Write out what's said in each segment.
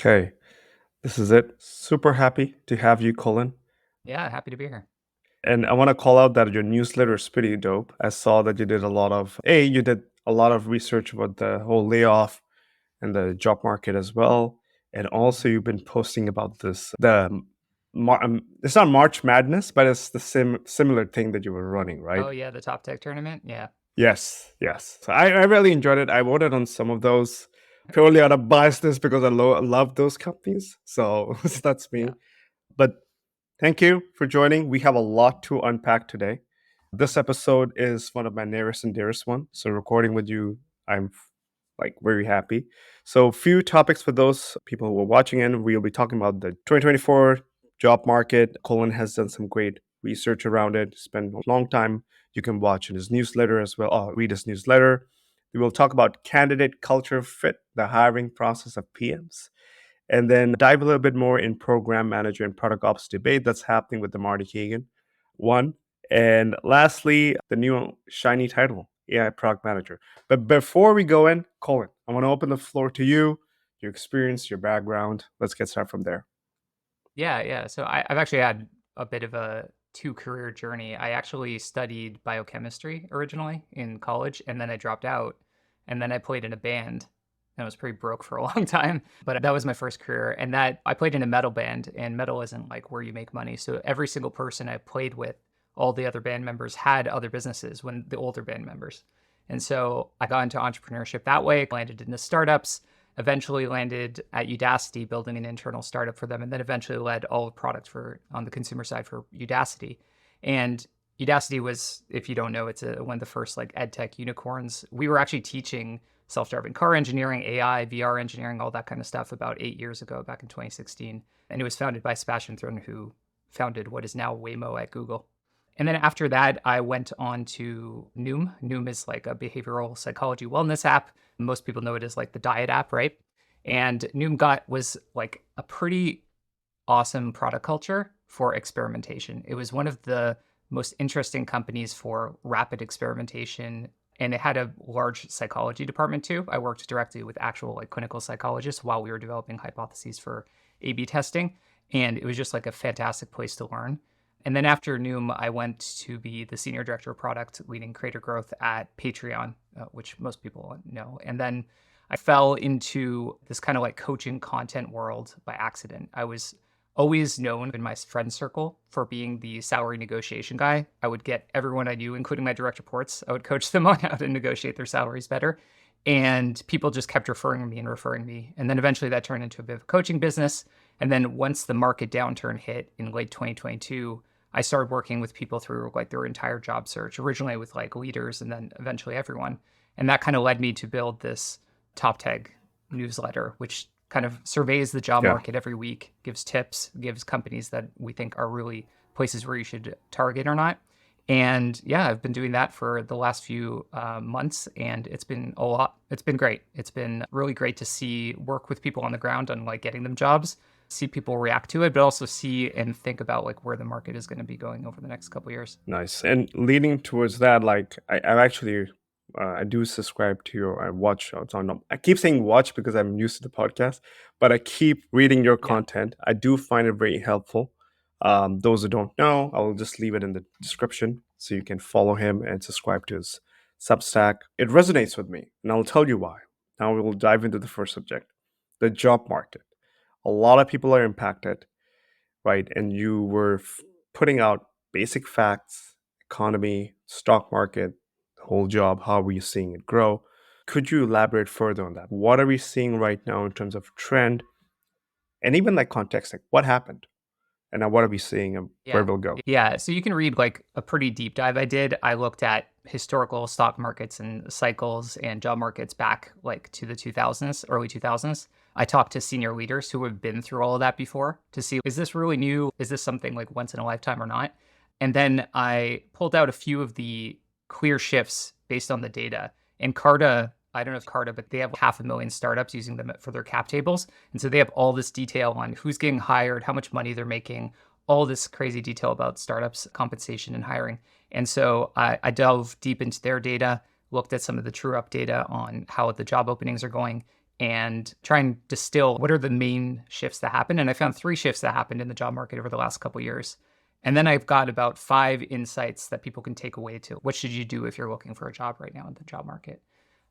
Okay, this is it. Super happy to have you, Colin. Yeah, happy to be here. And I want to call out that your newsletter is pretty dope. I saw that you did a lot of research about the whole layoff and the job market as well. And also you've been posting about it's not March Madness, but it's the similar thing that you were running, right? Oh yeah, the top tech tournament. Yeah. Yes, yes. So I really enjoyed it. I voted on some of those purely out of biasness because I love those companies. So that's Yeah. me. But thank you for joining. We have a lot to unpack today. This episode is one of my nearest and dearest one. So recording with you, I'm like very happy. So few topics for those people who are watching in. We'll be talking about the 2024 job market. Colin has done some great research around it. Spent a long time. You can watch in his newsletter as well. Read his newsletter. We will talk about candidate culture fit, the hiring process of PMs, and then dive a little bit more in program manager and product ops debate that's happening with the Marty Kagan one. And lastly, the new shiny title, AI product manager. But before we go in, Colin, I want to open the floor to you, your experience, your background. Let's get started from there. Yeah. So I've actually had a bit of a two-career journey. I actually studied biochemistry originally in college, and then I dropped out, and then I played in a band. And I was pretty broke for a long time, but that was my first career. And that I played in a metal band, and metal isn't like where you make money. So every single person I played with, all the other band members had other businesses when the older band members. And so I got into entrepreneurship that way, landed into startups, eventually landed at Udacity building an internal startup for them, and then eventually led all the product for on the consumer side for Udacity. And Udacity was, if you don't know, it's one of the first like ed tech unicorns. We were actually teaching self-driving car engineering, AI, VR engineering, all that kind of stuff about 8 years ago, back in 2016. And it was founded by Sebastian Thrun, who founded what is now Waymo at Google. And then after that, I went on to Noom. Noom is like a behavioral psychology wellness app. Most people know it as like the diet app, right? And was like a pretty awesome product culture for experimentation. It was one of the most interesting companies for rapid experimentation. And it had a large psychology department too. I worked directly with actual like clinical psychologists while we were developing hypotheses for A/B testing. And it was just like a fantastic place to learn. And then after Noom, I went to be the senior director of product leading creator growth at Patreon, which most people know. And then I fell into this kind of like coaching content world by accident. I was always known in my friend circle for being the salary negotiation guy. I would get everyone I knew, including my direct reports, I would coach them on how to negotiate their salaries better. And people just kept referring me and referring me. And then eventually that turned into a bit of a coaching business. And then once the market downturn hit in late 2022, I started working with people through like their entire job search, originally with like leaders and then eventually everyone. And that kind of led me to build this Top Tag newsletter, which kind of surveys the job Yeah. market every week, gives tips, gives companies that we think are really places where you should target or not. And yeah, I've been doing that for the last few months, and it's been a lot. It's been great. It's been really great to see work with people on the ground on like getting them jobs, see people react to it, but also see and think about like where the market is going to be going over the next couple of years. Nice. And leading towards that, like I've actually, I do subscribe to your, I watch, it's on, I keep saying watch because I'm used to the podcast, but I keep reading your Yeah. content. I do find it very helpful. Those who don't know, I will just leave it in the description so you can follow him and subscribe to his Substack. It resonates with me, and I'll tell you why. Now we will dive into the first subject, the job market. A lot of people are impacted, right? And you were putting out basic facts, economy, stock market, the whole job. How are we seeing it grow? Could you elaborate further on that? What are we seeing right now in terms of trend and even like context? Like what happened and now what are we seeing and where Yeah. we'll go? Yeah. So you can read like a pretty deep dive I did. I looked at historical stock markets and cycles and job markets back like to the 2000s, early 2000s. I talked to senior leaders who have been through all of that before to see, is this really new? Is this something like once in a lifetime or not? And then I pulled out a few of the clear shifts based on the data. And Carta, I don't know if Carta, but they have 500,000 startups using them for their cap tables. And so they have all this detail on who's getting hired, how much money they're making, all this crazy detail about startups, compensation, and hiring. And so I dove deep into their data, looked at some of the true up data on how the job openings are going. and try and distill what are the main shifts that happen. And I found 3 shifts that happened in the job market over the last couple of years. And then I've got about 5 insights that people can take away to what should you do if you're looking for a job right now in the job market.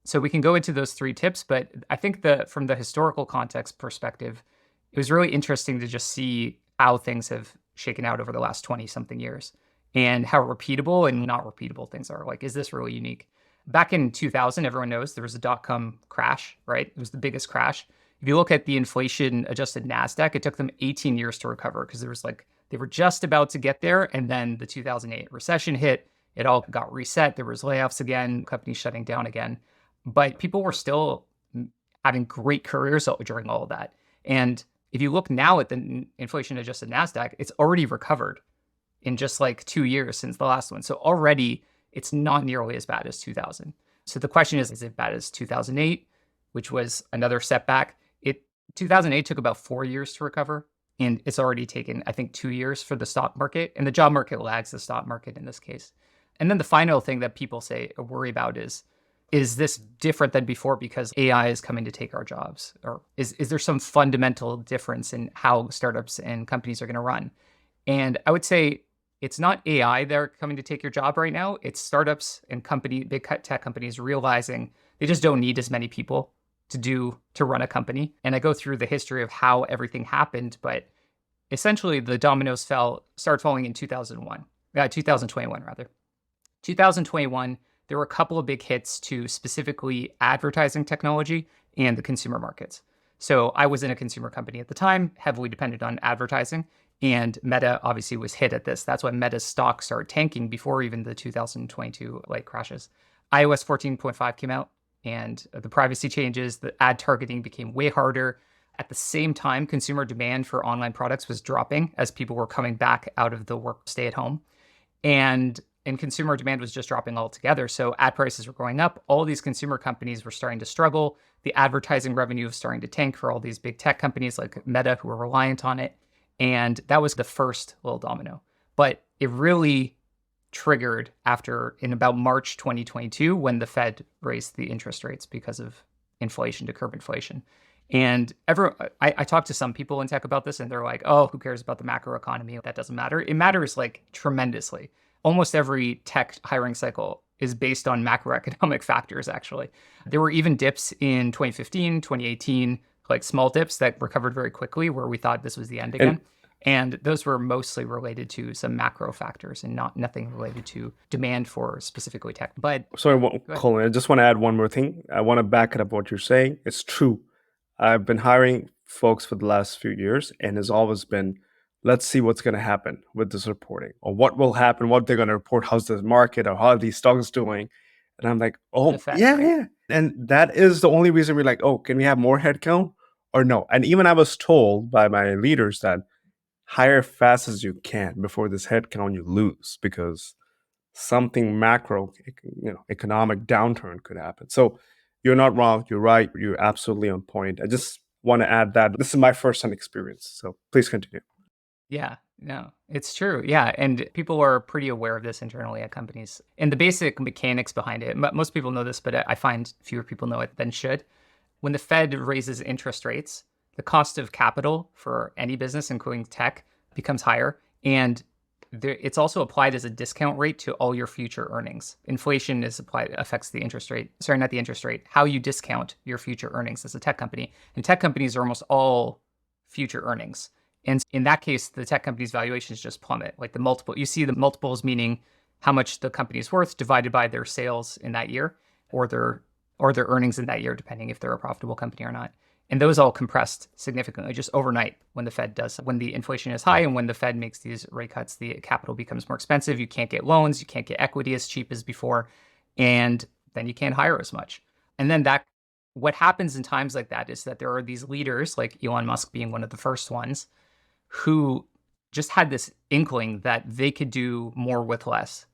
So we can go into those 3 tips, but I think that from the historical context perspective, it was really interesting to just see how things have shaken out over the last 20 something years and how repeatable and not repeatable things are. Like, is this really unique? Back in 2000, everyone knows there was a dot-com crash, right? It was the biggest crash. If you look at the inflation adjusted NASDAQ, it took them 18 years to recover because there was like, they were just about to get there. And then the 2008 recession hit, it all got reset. There was layoffs again, companies shutting down again. But people were still having great careers during all of that. And if you look now at the inflation adjusted NASDAQ, it's already recovered in just like 2 years since the last one. So already it's not nearly as bad as 2000. So the question is it bad as 2008, which was another setback? 2008 took about 4 years to recover, and it's already taken, I think, 2 years for the stock market. And the job market lags the stock market in this case. And then the final thing that people say or worry about is this different than before because AI is coming to take our jobs? Or is there some fundamental difference in how startups and companies are going to run? And I would say it's not AI that are coming to take your job right now. It's startups and big tech companies realizing they just don't need as many people to run a company. And I go through the history of how everything happened, but essentially the dominoes started falling in 2021 rather. 2021, there were a couple of big hits to specifically advertising technology and the consumer markets. So I was in a consumer company at the time, heavily dependent on advertising, and Meta obviously was hit at this. That's why Meta's stock started tanking before even the 2022 crashes. iOS 14.5 came out, and the privacy changes, the ad targeting became way harder. At the same time, consumer demand for online products was dropping as people were coming back out of the work, stay at home. And consumer demand was just dropping altogether. So ad prices were going up. All these consumer companies were starting to struggle. The advertising revenue was starting to tank for all these big tech companies like Meta who were reliant on it. And that was the first little domino. But it really triggered in about March 2022 when the Fed raised the interest rates because of inflation to curb inflation. And I talked to some people in tech about this and they're like, oh, who cares about the macro economy? That doesn't matter. It matters like tremendously. Almost every tech hiring cycle is based on macroeconomic factors, actually. There were even dips in 2015, 2018, like small dips that recovered very quickly where we thought this was the end again. And those were mostly related to some macro factors and nothing related to demand for specifically tech. But sorry, Colin, I just want to add one more thing. I want to back it up what you're saying. It's true. I've been hiring folks for the last few years, and it's always been, let's see what's going to happen with this reporting, or what will happen, what they're going to report, how's the market, or how are these stocks doing. And I'm like, oh, Fed, yeah, right? yeah. And that is the only reason we're like, oh, can we have more headcount or no? And even I was told by my leaders that hire as fast as you can before this headcount you lose because something macro, economic downturn could happen. So you're not wrong. You're right. You're absolutely on point. I just want to add that this is my first-hand experience. So please continue. Yeah, no, it's true. Yeah. And people are pretty aware of this internally at companies and the basic mechanics behind it. Most people know this, but I find fewer people know it than should. When the Fed raises interest rates, the cost of capital for any business, including tech, becomes higher. And it's also applied as a discount rate to all your future earnings. Inflation affects the interest rate. Sorry, not the interest rate, how you discount your future earnings as a tech company. And tech companies are almost all future earnings. And in that case, the tech company's valuations just plummet. Like the multiple, you see the multiples meaning how much the company's worth divided by their sales in that year or their earnings in that year, depending if they're a profitable company or not. And those all compressed significantly just overnight when the inflation is high and when the Fed makes these rate cuts, the capital becomes more expensive. You can't get loans, you can't get equity as cheap as before, and then you can't hire as much. And then what happens in times like that is that there are these leaders, like Elon Musk being one of the first ones, who just had this inkling that they could do more with less.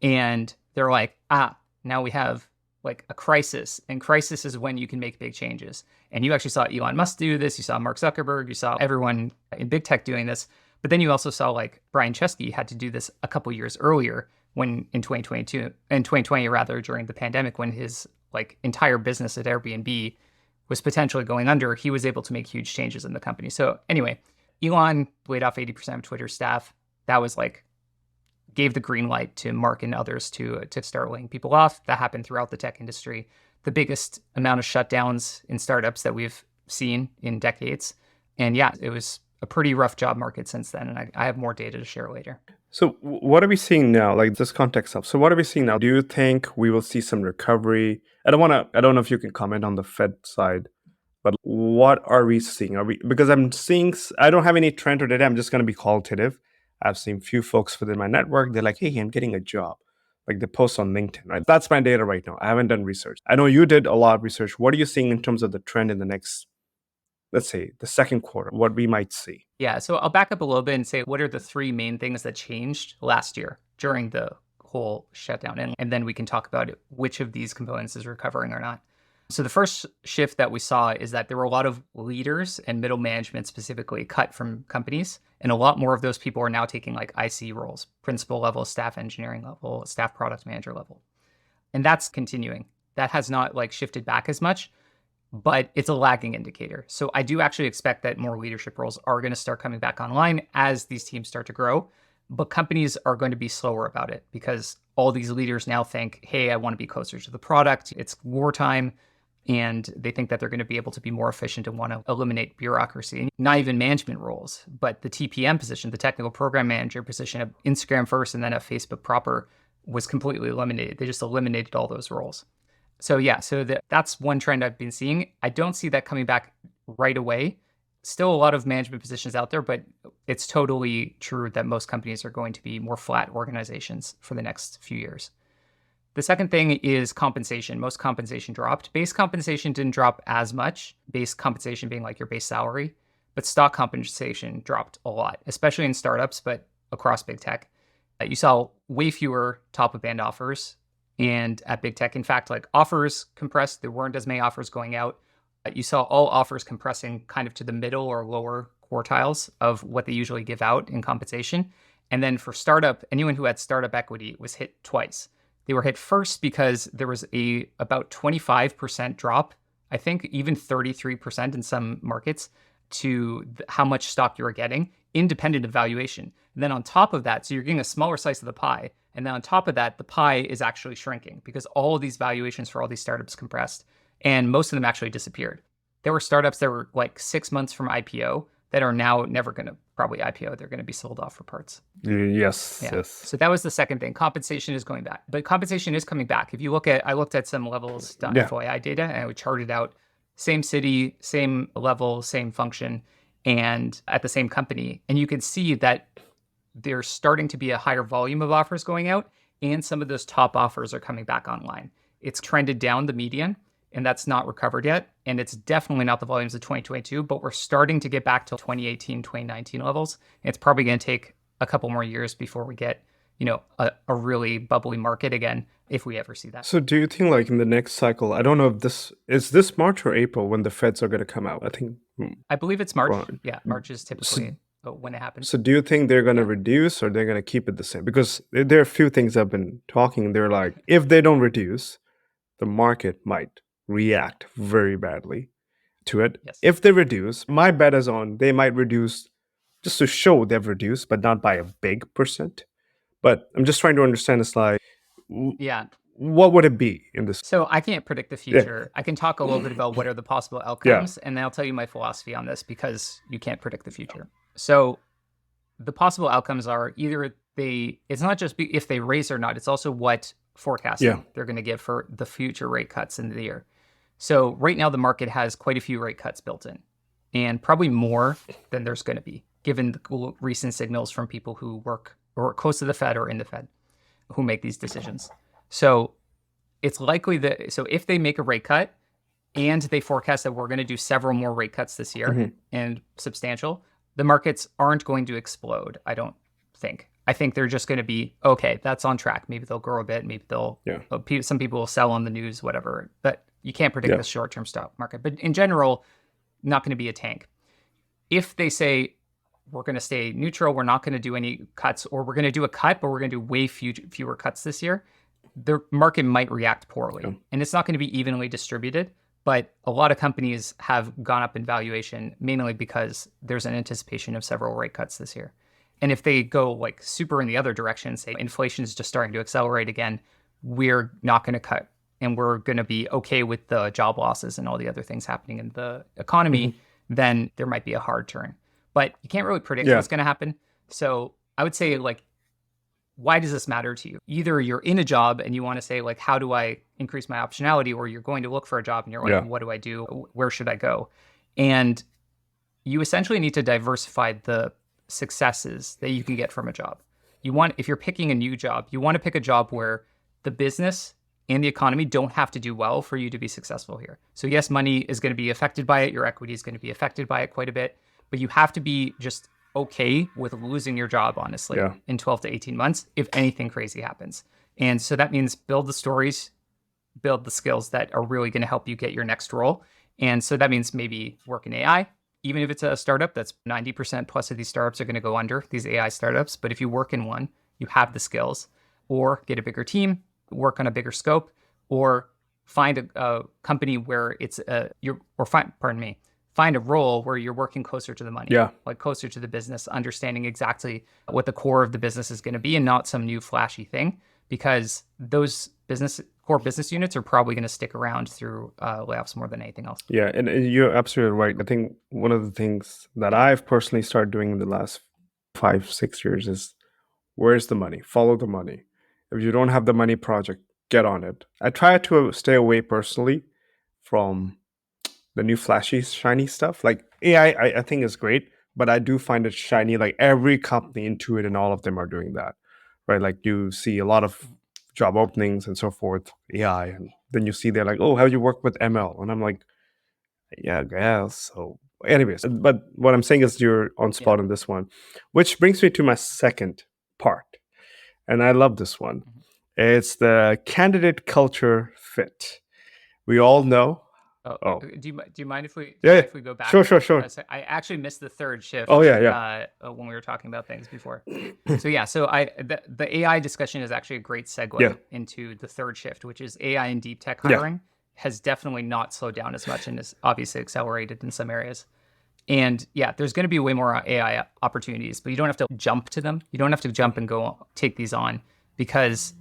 And they're like, now we have like a crisis, and crisis is when you can make big changes. And you actually saw Elon Musk do this. You saw Mark Zuckerberg, you saw everyone in big tech doing this. But then you also saw like Brian Chesky had to do this a couple years earlier in 2020 rather, during the pandemic, when his like entire business at Airbnb was potentially going under, he was able to make huge changes in the company. So anyway, Elon laid off 80% of Twitter's staff. That was like, gave the green light to Mark and others to start laying people off. That happened throughout the tech industry. The biggest amount of shutdowns in startups that we've seen in decades. And yeah, it was a pretty rough job market since then. And I have more data to share later. So what are we seeing now? Like this context up. So what are we seeing now? Do you think we will see some recovery? I don't know if you can comment on the Fed side, but what are we seeing? Because I don't have any trend or data. I'm just going to be qualitative. I've seen few folks within my network. They're like, hey, I'm getting a job. Like they post on LinkedIn, right? That's my data right now. I haven't done research. I know you did a lot of research. What are you seeing in terms of the trend in the next, let's say, the second quarter, what we might see? Yeah, so I'll back up a little bit and say, what are the three main things that changed last year during the whole shutdown? And then we can talk about which of these components is recovering or not. So the first shift that we saw is that there were a lot of leaders and middle management specifically cut from companies. And a lot more of those people are now taking like IC roles, principal level, staff engineering level, staff product manager level. And that's continuing. That has not like shifted back as much, but it's a lagging indicator. So I do actually expect that more leadership roles are going to start coming back online as these teams start to grow. But companies are going to be slower about it because all these leaders now think, hey, I want to be closer to the product. It's wartime. And they think that they're going to be able to be more efficient and want to eliminate bureaucracy. And not even management roles, but the TPM position, the technical program manager position of Instagram first and then of Facebook proper was completely eliminated. They just eliminated all those roles. So yeah, that's one trend I've been seeing. I don't see that coming back right away. Still a lot of management positions out there, but it's totally true that most companies are going to be more flat organizations for the next few years. The second thing is compensation. Most compensation dropped. Base compensation didn't drop as much, base compensation being like your base salary, but stock compensation dropped a lot, especially in startups, but across big tech. You saw way fewer top of band offers. And at big tech, in fact, like offers compressed, there weren't as many offers going out. You saw all offers compressing kind of to the middle or lower quartiles of what they usually give out in compensation. And then for startup, anyone who had startup equity was hit twice. They were hit first because there was about 25% drop, I think even 33% in some markets, to how much stock you were getting, independent of valuation. And then on top of that, so you're getting a smaller slice of the pie. And then on top of that, the pie is actually shrinking because all of these valuations for all these startups compressed. And most of them actually disappeared. There were startups that were like 6 months from IPO that are now never going to probably IPO. They're going to be sold off for parts. Yes, yeah. yes. So that was the second thing. Compensation is going back. But compensation is coming back. If you I looked at some levels.FYI data and we charted out same city, same level, same function, and at the same company. And you can see that there's starting to be a higher volume of offers going out, and some of those top offers are coming back online. It's trended down the median, and that's not recovered yet. And it's definitely not the volumes of 2022, but we're starting to get back to 2018, 2019 levels. And it's probably going to take a couple more years before we get, a really bubbly market again, if we ever see that. So do you think like in the next cycle, I don't know if this March or April when the Feds are going to come out? I believe it's March. Well, Yeah, March is typically when it happens. So do you think they're going to reduce or they're going to keep it the same? Because there are a few things I've been talking. They're like, if they don't reduce, the market might react very badly to it. Yes. If they reduce, my bet is on they might reduce just to show they've reduced, but not by a big percent. But I'm just trying to understand it's like, yeah, what would it be in this? So I can't predict the future. I can talk a little bit about what are the possible outcomes, and then I'll tell you my philosophy on this because you can't predict the future. So the possible outcomes are either it's not just if they raise or not, it's also what forecasting they're going to give for the future rate cuts in the year. So right now the market has quite a few rate cuts built in, and probably more than there's going to be, given the recent signals from people who work or close to the Fed or in the Fed who make these decisions. So it's likely that, so if they make a rate cut and they forecast that we're going to do several more rate cuts this year and substantial, the markets aren't going to explode, I don't think. I think they're just going to be, okay, that's on track. Maybe they'll grow a bit. Maybe some people will sell on the news, whatever. But you can't predict the short-term stock market. But in general, not going to be a tank. If they say, we're going to stay neutral, we're not going to do any cuts, or we're going to do a cut, but we're going to do way fewer cuts this year, the market might react poorly. And it's not going to be evenly distributed, But a lot of companies have gone up in valuation mainly because there's an anticipation of several rate cuts this year. And if they go like super in the other direction, say inflation is just starting to accelerate again, we're not going to cut and we're going to be okay with the job losses and all the other things happening in the economy, Mhm. then there might be a hard turn. But you can't really predict Yeah. what's going to happen. So I would say, like, why does this matter to you? Either you're in a job and you want to say, like, how do I increase my optionality? Or you're going to look for a job and you're like, Yeah. what do I do? Where should I go? And you essentially need to diversify the successes that you can get from a job. If you're picking a new job, you want to pick a job where the business and the economy don't have to do well for you to be successful here. So yes, money is going to be affected by it. Your equity is going to be affected by it quite a bit, but you have to be just okay with losing your job, honestly, Yeah. in 12 to 18 months if anything crazy happens. And so that means build the stories, build the skills that are really going to help you get your next role. And so that means maybe work in AI, even if it's a startup. That's 90% plus of these startups are going to go under, these AI startups. But if you work in one, you have the skills, or get a bigger team, work on a bigger scope, or find a company where it's find a role where you're working closer to the money, Yeah. like closer to the business, understanding exactly what the core of the business is going to be and not some new flashy thing, because those core business units are probably going to stick around through layoffs more than anything else. Yeah, and you're absolutely right. I think one of the things that I've personally started doing in the last 5, 6 years is, where's the money? Follow the money. If you don't have the money project, get on it. I try to stay away personally from the new flashy, shiny stuff. Like AI, I think is great, but I do find it shiny. Like every company, Intuit, and all of them are doing that, right? Like you see a lot of job openings and so forth, AI, and then you see they're like, oh, how you work with ML, and I'm like, yeah, I guess. So, anyways, but what I'm saying is you're on Yeah. spot on this one, which brings me to my second part, and I love this one. Mhm. It's the candidate culture fit. We all know. Oh, Oh, do you mind if yeah, yeah. we go Sure, back? sure, sure. So I actually missed the third Oh, shift yeah, yeah. when we were talking about things before. So yeah, so the AI discussion is actually a great Yeah, segue into the third shift, which is AI and deep tech yeah, hiring has definitely not slowed down as much and is obviously accelerated in some areas. And yeah, there's going to be way more AI opportunities, but you don't have to jump to them. You don't have to jump and go take these on, because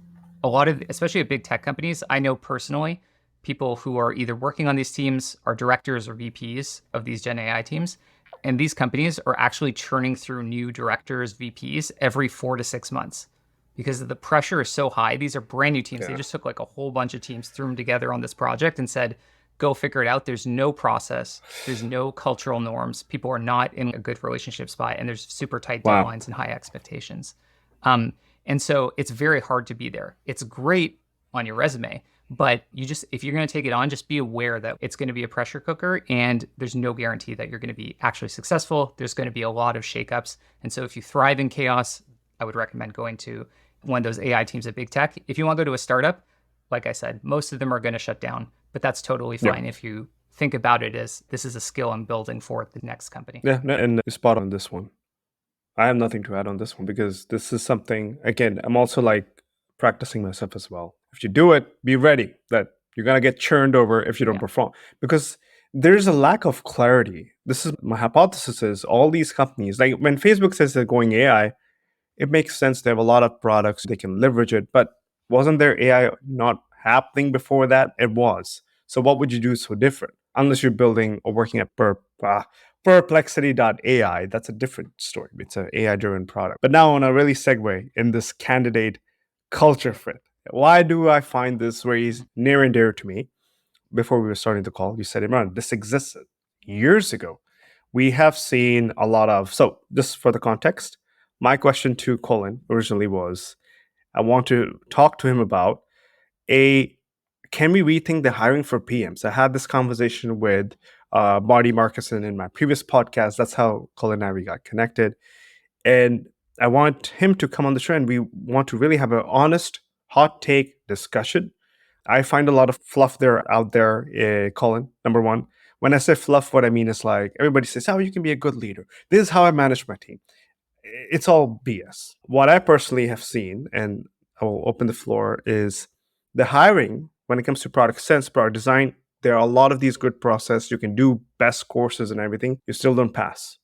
a lot of, especially at big tech companies, I know personally people who are either working on these teams, are directors or VPs of these Gen AI teams. And these companies are actually churning through new directors, VPs every 4 to 6 months because the pressure is so high. These are brand new teams. They yeah. just took like a whole bunch of teams, threw them together on this project and said, go figure it out. There's no process. There's no cultural norms. People are not in a good relationship spot, and there's super tight Wow. deadlines and high expectations. And so it's very hard to be there. It's great on your resume, but if you're going to take it on, just be aware that it's going to be a pressure cooker, and there's no guarantee that you're going to be actually successful. There's going to be a lot of shakeups. And so if you thrive in chaos, I would recommend going to one of those AI teams at big tech. If you want to go to a startup, like I said, most of them are going to shut down, but that's totally Yeah, fine if you think about it as this is a skill I'm building for the next company. yeah, no, and spot on this one. I have nothing to add on this one because this is something, again, I'm also like practicing myself as well. If you do it, be ready that you're going to get churned over if you don't Yeah. perform, because there's a lack of clarity. This is my hypothesis is all these companies, like when Facebook says they're going AI, it makes sense. They have a lot of products, they can leverage it. But wasn't there AI not happening before that? It was. So what would you do so different? Unless you're building or working at perplexity.ai, that's a different story. It's an AI driven product. But now, on a really segue in this candidate culture fit, why do I find this very Mhm. near and dear to me? Before we were starting the call, you said, Imran, this existed years ago. We have seen a lot of. So, just for the context, my question to Colin originally was, I want to talk to him about a can we rethink the hiring for PMs? I had this conversation with Marty Markuson in my previous podcast. That's how Colin and I we got connected, and I want him to come on the show, and we want to really have an honest, hot take discussion. I find a lot of fluff there out there, Colin. Number one, when I say fluff, what I mean is like everybody says, "Oh, you can be a good leader. This is how I manage my team." It's all BS. What I personally have seen, and I will open the floor, is the hiring when it comes to product sense, product design. there are a lot of these good process. You can do best courses and everything. You still don't pass.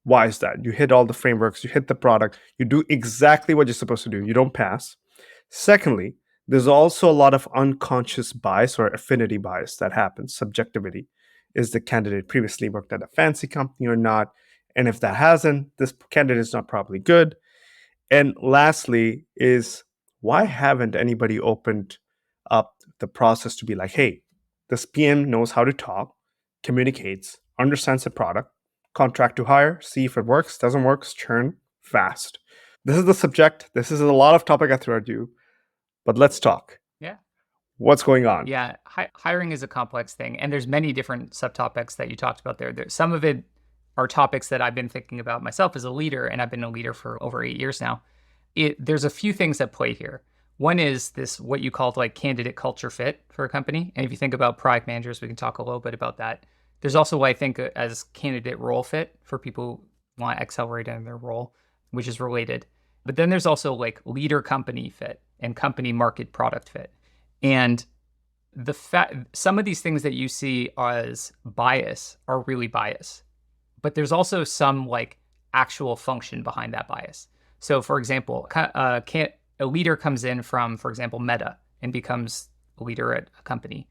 Why is that? You hit all the frameworks, you hit the product, you do exactly what you're supposed to do. You don't pass. Secondly, there's also a lot of unconscious bias or affinity bias that happens. Subjectivity. Is the candidate previously worked at a fancy company or not? And if that hasn't, this candidate is not probably good. And lastly, is why haven't anybody opened up the process to be like, hey, this PM knows how to talk, communicates, understands the product, contract to hire, see if it works, doesn't work, churn fast. This is the subject. This is a lot of topic I threw at you, but let's talk. Yeah. What's going on? Yeah, hiring is a complex thing, and there's many different subtopics that you talked about there. Some of it are topics that I've been thinking about myself as a leader, and I've been a leader for over 8 years now. There's a few things at play here. One is this, what you called like candidate culture fit for a company. And if you think about product managers, we can talk a little bit about that. There's also what I think as candidate role fit for people who want to accelerate in their role, which is related. But then there's also like leader company fit and company market product fit. And some of these things that you see as bias are really bias, but there's also some like actual function behind that bias. So for example, a leader comes in from, for example, Meta and becomes a leader at a company.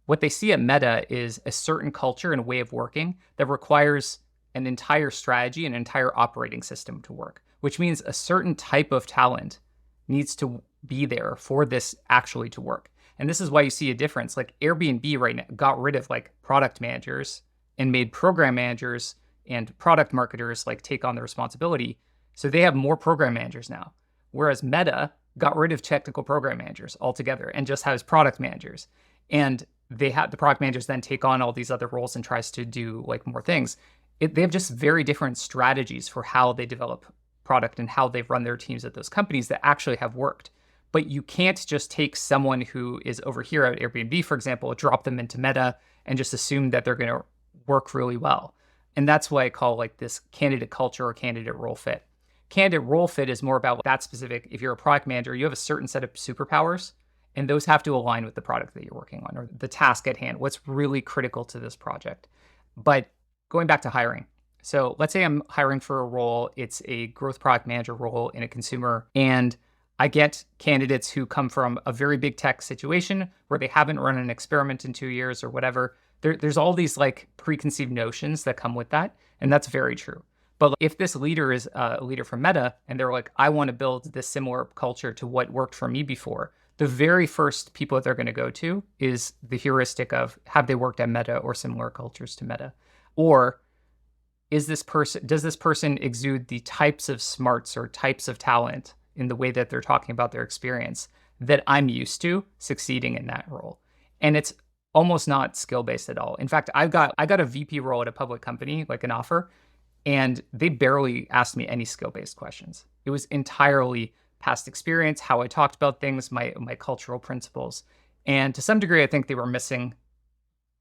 What they see at Meta is a certain culture and way of working that requires an entire strategy, an entire operating system to work, which means a certain type of talent needs to be there for this actually to work. And this is why you see a difference. Like Airbnb right now got rid of like product managers and made program managers and product marketers like take on the responsibility. So they have more program managers now. Whereas Meta got rid of technical program managers altogether and just has product managers. And they have the product managers then take on all these other roles and tries to do like more things. They have just very different strategies for how they develop product and how they run their teams at those companies that actually have worked. But you can't just take someone who is over here at Airbnb, for example, drop them into Meta and just assume that they're going to work really well. And that's what I call like this candidate culture or candidate role fit. Candidate role fit is more about that specific. If you're a product manager, you have a certain set of superpowers, and those have to align with the product that you're working on or the task at hand, what's really critical to this project. But going back to hiring. So let's say I'm hiring for a role. It's a growth product manager role in a consumer, and I get candidates who come from a very big tech situation where they haven't run an experiment in 2 years or whatever. There's all these like preconceived notions that come with that, and that's very true. But if this leader is a leader from Meta and they're like, I want to build this similar culture to what worked for me before, the very first people that they're going to go to is the heuristic of have they worked at Meta or similar cultures to Meta? Or does this person exude the types of smarts or types of talent in the way that they're talking about their experience that I'm used to succeeding in that role? And it's almost not skill-based at all. In fact, I got a VP role at a public company, like an offer, and they barely asked me any skill-based questions. It was entirely past experience, how I talked about things, my cultural principles. And to some degree, I think they were missing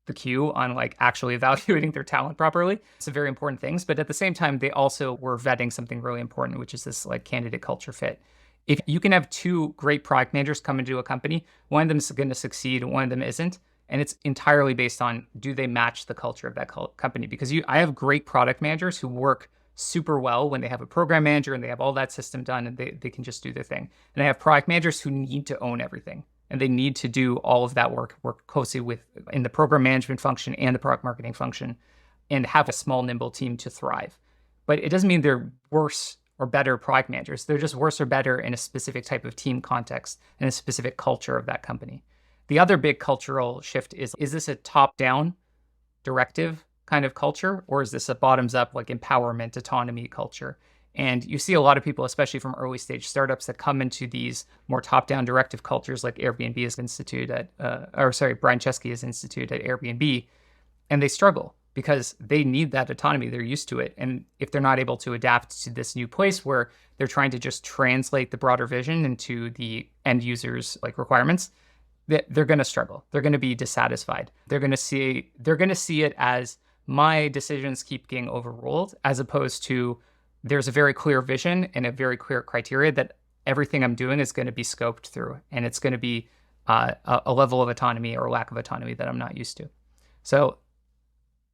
the cue on like actually evaluating their talent properly. Some very important things, but at the same time, they also were vetting something really important, which is this like candidate culture fit. If you can have two great product managers come into a company, one of them is going to succeed, one of them isn't. And it's entirely based on, do they match the culture of that company? Because I have great product managers who work super well when they have a program manager and they have all that system done and they can just do their thing. And I have product managers who need to own everything. And they need to do all of that work closely with in the program management function and the product marketing function and have a small, nimble team to thrive. But it doesn't mean they're worse or better product managers. They're just worse or better in a specific type of team context and a specific culture of that company. The other big cultural shift is this a top-down directive kind of culture, or is this a bottoms-up like empowerment, autonomy culture? And you see a lot of people, especially from early stage startups, that come into these more top-down directive cultures like Airbnb is instituted at, Brian Chesky is instituted at Airbnb, and they struggle because they need that autonomy. They're used to it. And if they're not able to adapt to this new place where they're trying to just translate the broader vision into the end users' like requirements, they're going to struggle. They're going to be dissatisfied. They're going to see it as my decisions keep getting overruled, as opposed to there's a very clear vision and a very clear criteria that everything I'm doing is going to be scoped through, and it's going to be a level of autonomy or lack of autonomy that I'm not used to. So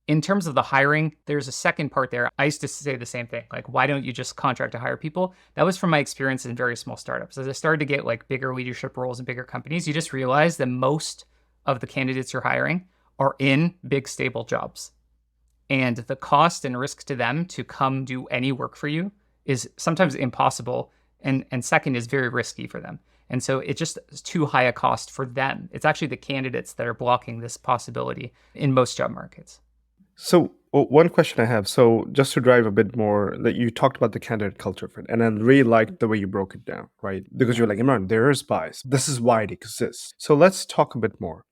in terms of the hiring, there's a second part there. I used to say the same thing, like, why don't you just contract to hire people? That was from my experience in very small startups. As I started to get like bigger leadership roles in bigger companies, you just realize that most of the candidates you're hiring are in big, stable jobs. And the cost and risk to them to come do any work for you is sometimes impossible. And second is very risky for them. And so it just is too high a cost for them. It's actually the candidates that are blocking this possibility in most job markets. So one question I have. So just to drive a bit more, that you talked about the candidate culture fit, and I really liked the way you broke it down, right? Because you're like, Imran, there is bias. This is why it exists. So let's talk a bit more.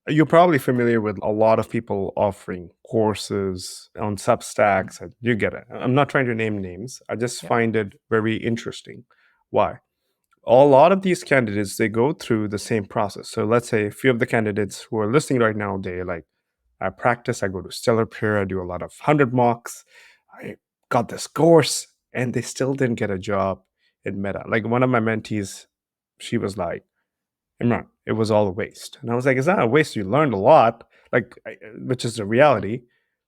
You're probably familiar with a lot of people offering courses on Substacks. And you get it. I'm not trying to name names. I just Yep. find it very interesting. Why? A lot of these candidates, they go through the same process. So let's say a few of the candidates who are listening right now, they like, I practice, I go to Stellar Peer, I do a lot of 100 mocks, I got this course, and they still didn't get a job in Meta. Like one of my mentees, she was like, Imran, it was all a waste. And I was like, it's not a waste. You learned a lot, which is the reality.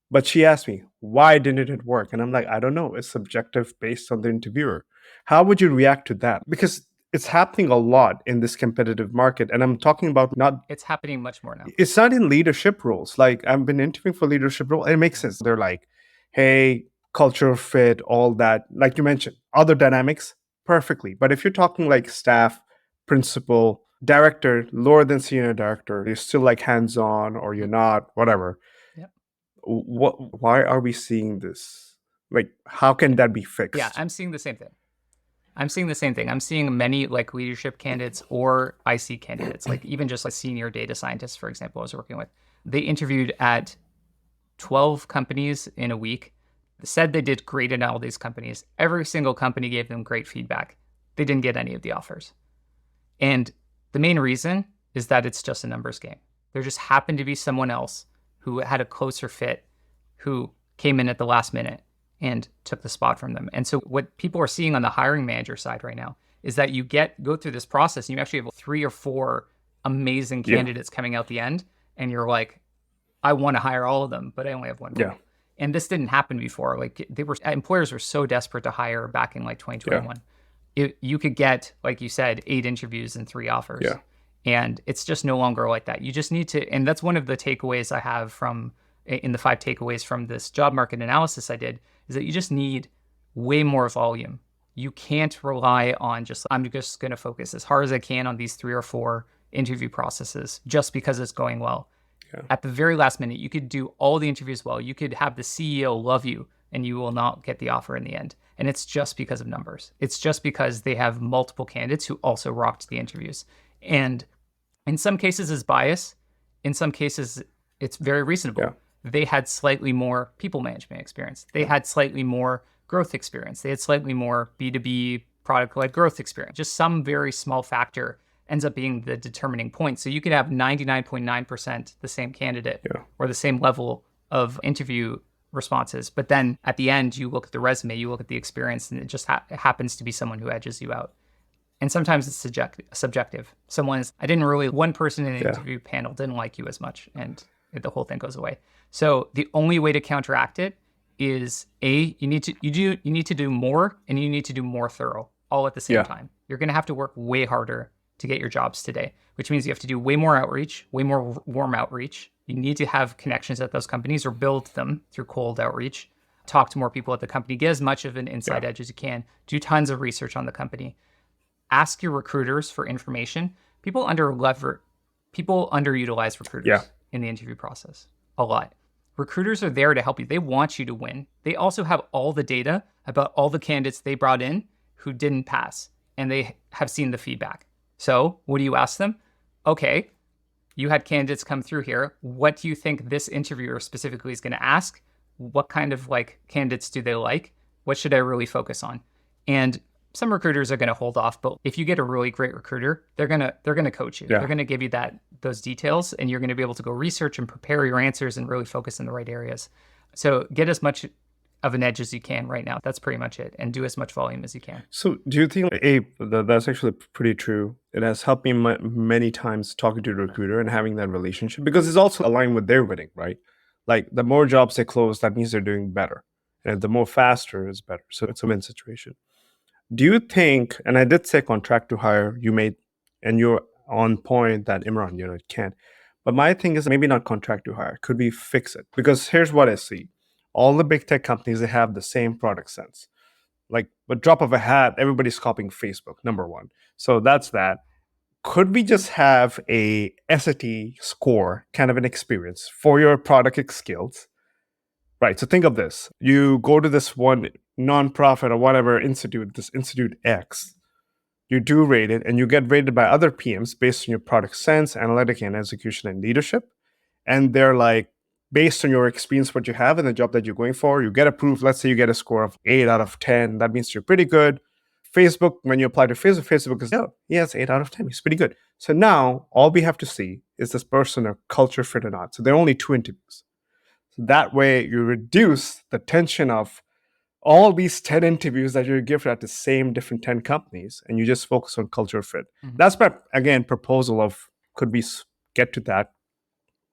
But she asked me, why didn't it work? And I'm like, I don't know. It's subjective based on the interviewer. How would you react to that? Because it's happening a lot in this competitive market. And I'm talking about not, It's happening much more now. it's not in leadership roles. Like I've been interviewing for leadership role. And it makes sense. They're like, hey, culture fit, all that. Like you mentioned, other dynamics, perfectly. But if you're talking like staff, principal, director, lower than senior director, you're still like hands on or you're not, whatever. Yep. Why are we seeing this? Like, how can that be Yeah, fixed? I'm seeing the same thing. I'm seeing many like leadership candidates or IC candidates, like even just like senior data scientists, for example, I was working with. They interviewed at 12 companies in a week, said they did great in all these companies. Every single company gave them great feedback. They didn't get any of the offers. And the main reason is that it's just a numbers game. There just happened to be someone else who had a closer fit, who came in at the last minute and took the spot from them. And so what people are seeing on the hiring manager side right now is that you go through this process and you actually have 3 or 4 amazing Yeah, candidates coming out the end. And you're like, I want to hire all of them, but I only have one yeah, role. And this didn't happen before. Like employers were so desperate to hire back in like yeah, 2021. You could get, like you said, 8 interviews and 3 offers. yeah, And it's just no longer like that. You just need to, and that's one of the takeaways I have in the 5 takeaways from this job market analysis I did, is that you just need way more volume. You can't rely on I'm just going to focus as hard as I can on these 3 or 4 interview processes just because it's going well. yeah, At the very last minute, you could do all the interviews well. You could have the CEO love you and you will not get the offer in the end. And it's just because of numbers. It's just because they have multiple candidates who also rocked the interviews. And in some cases, it's bias. In some cases, it's very reasonable. yeah, They had slightly more people management experience. They yeah, had slightly more growth experience. They had slightly more B2B product-led growth experience. Just some very small factor ends up being the determining point. So you could have 99.9% the same candidate yeah, or the same level of interview responses. But then at the end, you look at the resume, you look at the experience, and it just happens to be someone who edges you out. And sometimes it's subjective. One person in the yeah, interview panel didn't like you as much, and the whole thing goes away. So the only way to counteract it is you need to do more, and you need to do more thorough all at the same yeah, time. You're going to have to work way harder to get your jobs today, which means you have to do way more outreach, way more warm outreach. You need to have connections at those companies or build them through cold outreach. Talk to more people at the company, get as much of an inside yeah, edge as you can, do tons of research on the company. Ask your recruiters for information. People underutilize yeah, recruiters in the interview process a lot. Recruiters are there to help you. They want you to win. They also have all the data about all the candidates they brought in who didn't pass, and they have seen the feedback. So what do you ask them? Okay, you had candidates come through here. What do you think this interviewer specifically is going to ask? What kind of like candidates do they like? What should I really focus on? And some recruiters are going to hold off, but if you get a really great recruiter, they're going to coach you. yeah. They're going to give you those details, and you're going to be able to go research and prepare your answers and really focus in the right areas. So get as much of an edge as you can right now. That's pretty much it. And do as much volume as you can. So, do you think that's actually pretty true? It has helped me many times talking to the recruiter and having that relationship because it's also aligned with their winning, right? Like the more jobs they close, that means they're doing better, and the more faster is better. So it's a win situation. Do you think? And I did say contract to hire. You made, and you're on point that Imran, it can't. But my thing is maybe not contract to hire. Could we fix it? Because here's what I see: all the big tech companies they have the same product sense like a drop of a hat, everybody's copying Facebook, number one. So that's that. Could we just have a SAT score, kind of an experience for your product skills? Right. So think of this. You go to this one nonprofit or whatever institute, this Institute X, you do rate it and you get rated by other PMs based on your product sense, analytic and execution and leadership. And they're like, based on your experience, what you have in the job that you're going for, you get approved. Let's say you get a score of 8 out of 10. That means you're pretty good. Facebook, when you apply to Facebook, Facebook is, oh, yeah, it's 8 out of 10. It's pretty good. So now all we have to see is this person a culture fit or not. So there are only 2 interviews. So that way you reduce the tension of all these 10 interviews that you're given at the same different 10 companies and you just focus on culture fit. Mm-hmm. That's my, again, proposal of could we get to that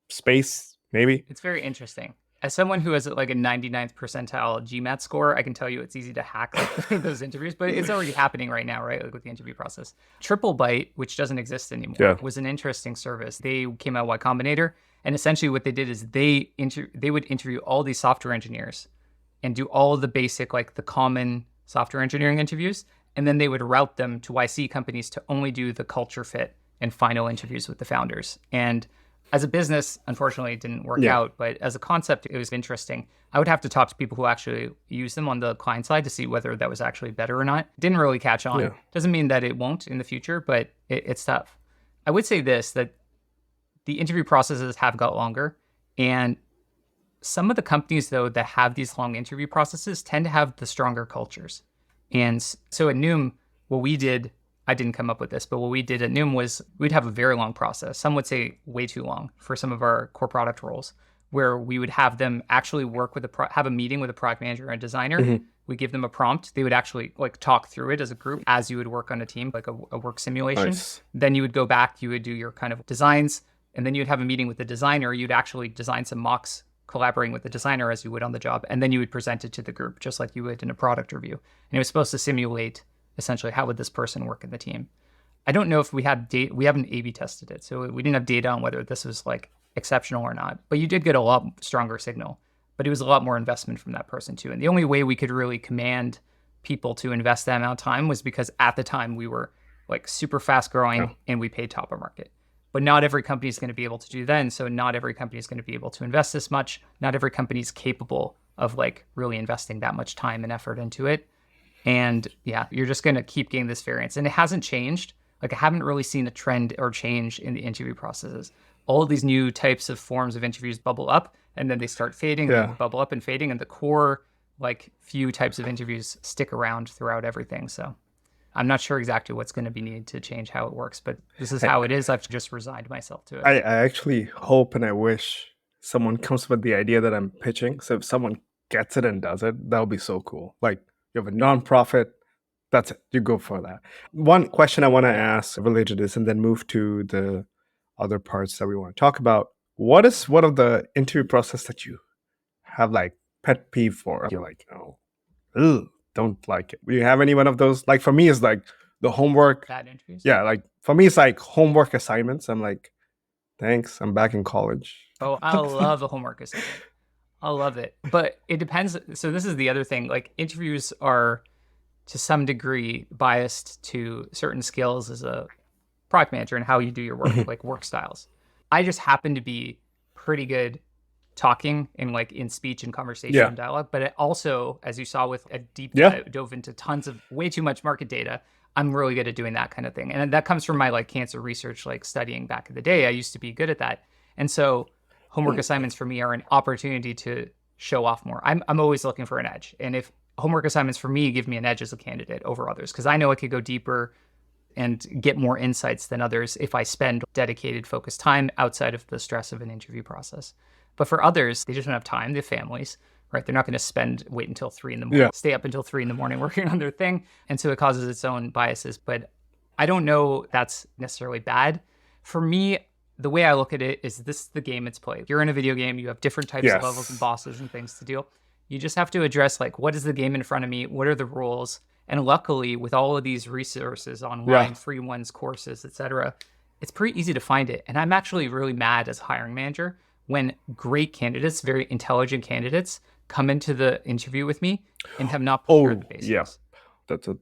space, maybe? It's very interesting. As someone who has like a 99th percentile GMAT score, I can tell you it's easy to hack those interviews, but it's already happening right now, right? Like with the interview process. TripleByte, which doesn't exist anymore, was an interesting service. They came out Y Combinator, and essentially what they did is they would interview all these software engineers and do all of the basic, like the common software engineering interviews, and then they would route them to YC companies to only do the culture fit and final interviews with the founders. And as a business, unfortunately, it didn't work out, but as a concept, it was interesting. I would have to talk to people who actually use them on the client side to see whether that was actually better or not. Didn't really catch on. Yeah. Doesn't mean that it won't in the future, but it's tough. I would say this, that the interview processes have got longer, and some of the companies, though, that have these long interview processes tend to have the stronger cultures. And so at Noom, what we did, I didn't come up with this, but what we did at Noom was we'd have a very long process. Some would say way too long for some of our core product roles, where we would have them actually work with have a meeting with a product manager and a designer. Mm-hmm. We give them a prompt. They would actually like talk through it as a group as you would work on a team, like a work simulation. Nice. Then you would go back, you would do your kind of designs, and then you'd have a meeting with the designer. You'd actually design some mocks collaborating with the designer as you would on the job. And then you would present it to the group, just like you would in a product review. And it was supposed to simulate essentially how would this person work in the team. I don't know if we had data, we haven't A/B tested it. So we didn't have data on whether this was like exceptional or not, but you did get a lot stronger signal, but it was a lot more investment from that person too. And the only way we could really command people to invest that amount of time was because at the time we were like super fast growing and we paid top of market. But not every company is going to be able to do that. And so not every company is going to be able to invest this much. Not every company is capable of like really investing that much time and effort into it. And yeah, you're just going to keep getting this variance. And it hasn't changed. Like I haven't really seen a trend or change in the interview processes. All of these new types of forms of interviews bubble up and then they start fading, and bubble up and fading. And the core like few types of interviews stick around throughout everything. So I'm not sure exactly what's going to be needed to change how it works, but this is how it is. I've just resigned myself to it. I actually hope and I wish someone comes with the idea that I'm pitching. So if someone gets it and does it, that would be so cool. Like you have a nonprofit, that's it. You go for that. One question I want to ask related to this and then move to the other parts that we want to talk about. What is one of the interview process that you have like pet peeve for? You're like, oh, ugh. Don't like it. Do you have any one of those? Like for me, it's like the homework. Bad interviews? Yeah, like for me, it's like homework assignments. I'm like, thanks, I'm back in college. Oh, I love a homework assignment. I love it. But it depends. So this is the other thing. Like interviews are to some degree biased to certain skills as a product manager and how you do your work, like work styles. I just happen to be pretty good talking in like in speech and conversation and dialogue, but it also, as you saw with a deep dive, dove into tons of way too much market data. I'm really good at doing that kind of thing. And that comes from my like cancer research, like studying back in the day. I used to be good at that. And so homework assignments for me are an opportunity to show off more. I'm always looking for an edge. And if homework assignments for me give me an edge as a candidate over others, because I know I could go deeper and get more insights than others if I spend dedicated, focused time outside of the stress of an interview process. But for others, they just don't have time, they have families. right? They're not going to wait until 3 in the morning, Yeah. stay up until 3 in the morning working on their thing. And so it causes its own biases. But I don't know that's necessarily bad. For me, the way I look at it is this is the game it's played. You're in a video game, you have different types of levels and Yes. bosses and things to deal. You just have to address like, what is the game in front of me? What are the rules? And luckily, with all of these resources Yeah. online, free ones, courses, etc., it's pretty easy to find it. And I'm actually really mad as a hiring manager when great candidates, very intelligent candidates, come into the interview with me and have not prepared Oh, the yeah. basics. That's a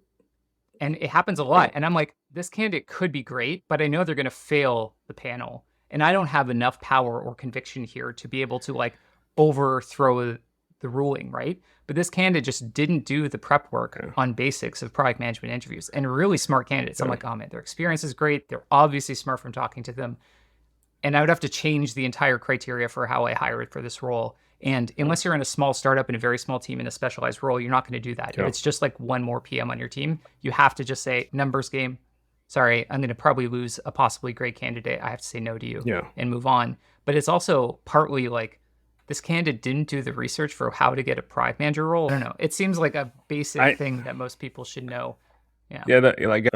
And it happens a lot. And I'm like, this candidate could be great, but I know they're going to fail the panel. And I don't have enough power or conviction here to be able to like overthrow the ruling, right? But this candidate just didn't do the prep work yeah. on basics of product management interviews, and really smart candidates. I'm Yeah. like, oh man, their experience is great. They're obviously smart from talking to them. And I would have to change the entire criteria for how I hire it for this role. And unless you're in a small startup in a very small team in a specialized role, you're not going to do that. Yeah. If it's just like one more PM on your team, you have to just say, numbers game. Sorry, I'm going to probably lose a possibly great candidate. I have to say no to you Yeah. and move on. But it's also partly like this candidate didn't do the research for how to get a product manager role. I don't know. It seems like a basic thing that most people should know. Yeah. Yeah, like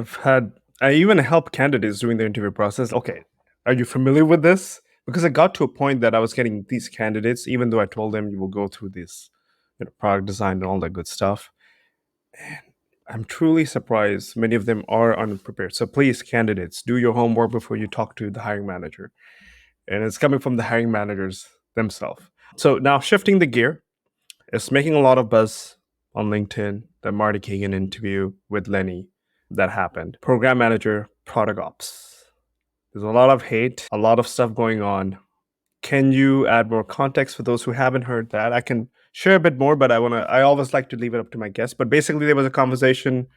I even help candidates during the interview process. Okay, are you familiar with this? Because I got to a point that I was getting these candidates, even though I told them you will go through this, product design and all that good stuff. And I'm truly surprised many of them are unprepared. So please, candidates, do your homework before you talk to the hiring manager. And it's coming from the hiring managers themselves. So now shifting the gear, it's making a lot of buzz on LinkedIn, the Marty Kagan interview with Lenny that happened. Program manager, product ops. There's a lot of hate, a lot of stuff going on. Can you add more context for those who haven't heard that? I can share a bit more, but I always like to leave it up to my guests. But basically, there was a conversation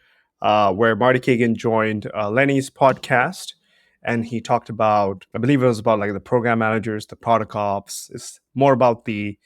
where Marty Kagan joined Lenny's podcast, and he talked about, I believe it was about like the program managers, the product ops. It's more about the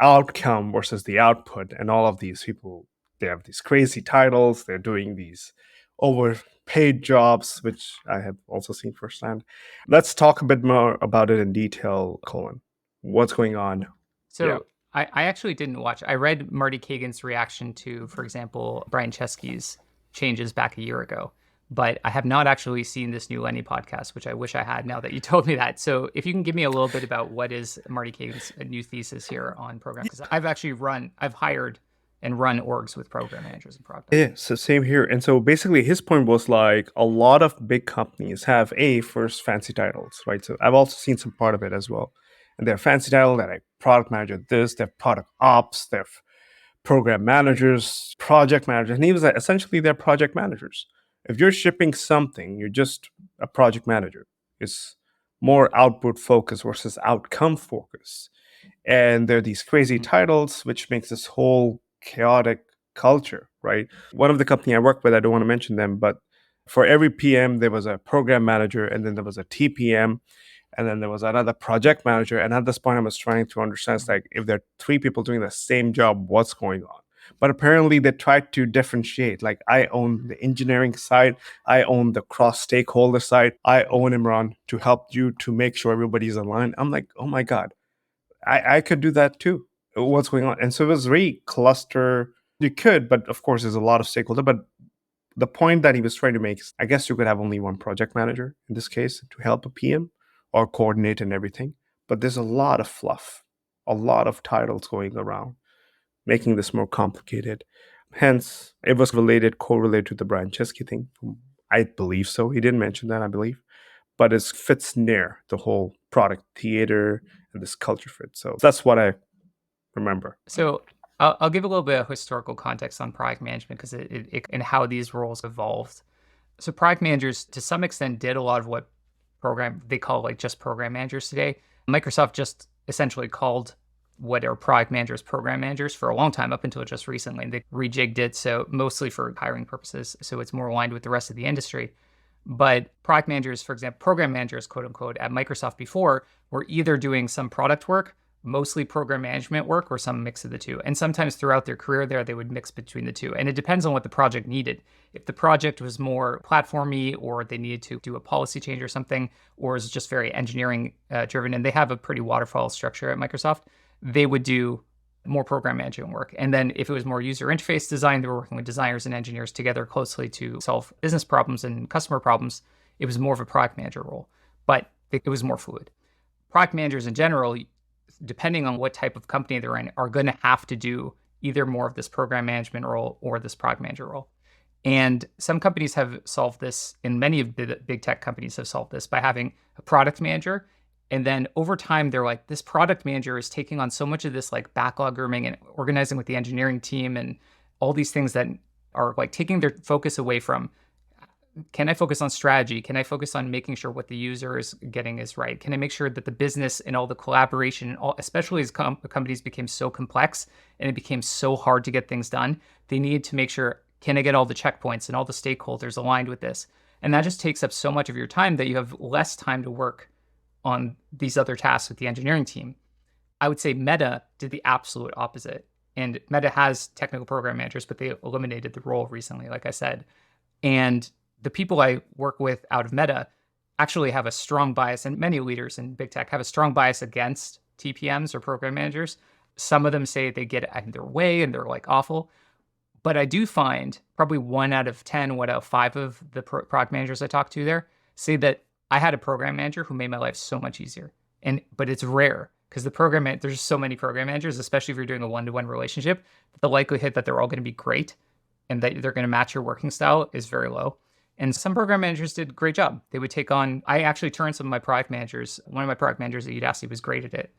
outcome versus the output, and all of these people, they have these crazy titles, they're doing these overpaid jobs, which I have also seen firsthand. Let's talk a bit more about it in detail, Colin. What's going on? Yeah. So I actually didn't watch. I read Marty Kagan's reaction to, for example, Brian Chesky's changes back a year ago, but I have not actually seen this new Lenny podcast, which I wish I had now that you told me that. So if you can give me a little bit about what is Marty Kagan's new thesis here on program, because I've hired and run orgs with program managers and product Yeah, managers. so same here. And so basically his point was like a lot of big companies have first fancy titles, right? So I've also seen some part of it as well. And they're fancy title, they're like product manager this, they're product ops, they're program managers, project managers, and he was like, essentially they're project managers. If you're shipping something, you're just a project manager. It's more output focus versus outcome focus. And there are these crazy titles, which makes this whole chaotic culture, right? One of the company I work with, I don't want to mention them, but for every PM, there was a program manager, and then there was a TPM, and then there was another project manager. And at this point, I was trying to understand, it's like, if there are three people doing the same job, what's going on? But apparently, they tried to differentiate. Like, I own the engineering side, I own the cross stakeholder side, I own Imran to help you to make sure everybody's aligned. I'm like, oh my God, I could do that too. What's going on? And so it was very cluster. You could, but of course, there's a lot of stakeholder. But the point that he was trying to make is, I guess you could have only one project manager in this case to help a PM or coordinate and everything. But there's a lot of fluff, a lot of titles going around, making this more complicated. Hence, it was correlated to the Brian Chesky thing. I believe so. He didn't mention that, I believe. But it fits near the whole product theater and this culture fit. So that's what I remember. So I'll give a little bit of historical context on product management because it and how these roles evolved. So product managers, to some extent, did a lot of what they call like just program managers today. Microsoft just essentially called what are product managers program managers for a long time, up until just recently. And they rejigged it, so mostly for hiring purposes, so it's more aligned with the rest of the industry. But product managers, for example, program managers, quote unquote, at Microsoft before were either doing some product work, mostly program management work, or some mix of the two. And sometimes throughout their career there, they would mix between the two. And it depends on what the project needed. If the project was more platformy, or they needed to do a policy change or something, or is just very engineering driven, and they have a pretty waterfall structure at Microsoft, they would do more program management work. And then if it was more user interface design, they were working with designers and engineers together closely to solve business problems and customer problems. It was more of a product manager role, but it was more fluid. Product managers in general, depending on what type of company they're in, are going to have to do either more of this program management role or this product manager role. And some companies have solved this, and many of the big tech companies have solved this by having a product manager. And then over time, they're like, this product manager is taking on so much of this like backlog grooming and organizing with the engineering team and all these things that are like taking their focus away from, can I focus on strategy? Can I focus on making sure what the user is getting is right? Can I make sure that the business and all the collaboration, and all, especially as companies became so complex and it became so hard to get things done, they need to make sure, can I get all the checkpoints and all the stakeholders aligned with this? And that just takes up so much of your time that you have less time to work on these other tasks with the engineering team. I would say Meta did the absolute opposite. And Meta has technical program managers, but they eliminated the role recently, like I said. And the people I work with out of Meta actually have a strong bias, and many leaders in big tech have a strong bias against TPMs or program managers. Some of them say they get in their way and they're like awful. But I do find probably 1 out of 10, 1 out of 5 of the product managers I talk to there say that I had a program manager who made my life so much easier. But it's rare because there's so many program managers, especially if you're doing a one-to-one relationship, the likelihood that they're all going to be great and that they're going to match your working style is very low. And some program managers did a great job. They would take on, I actually turned some of my product managers, one of my product managers at Udacity was great at it.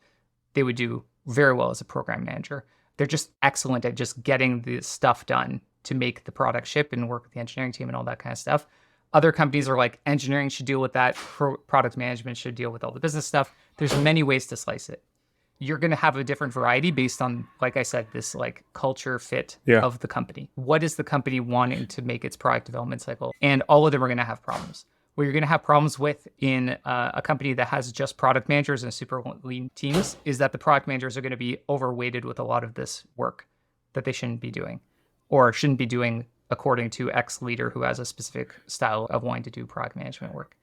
They would do very well as a program manager. They're just excellent at just getting the stuff done to make the product ship and work with the engineering team and all that kind of stuff. Other companies are like, engineering should deal with that. Product management should deal with all the business stuff. There's many ways to slice it. You're going to have a different variety based on, like I said, this like culture fit of the company. What is the company wanting to make its product development cycle? And all of them are going to have problems. What you're going to have problems with in a company that has just product managers and super lean teams is that the product managers are going to be overweighted with a lot of this work that they shouldn't be doing or shouldn't be doing according to X leader who has a specific style of wanting to do product management work.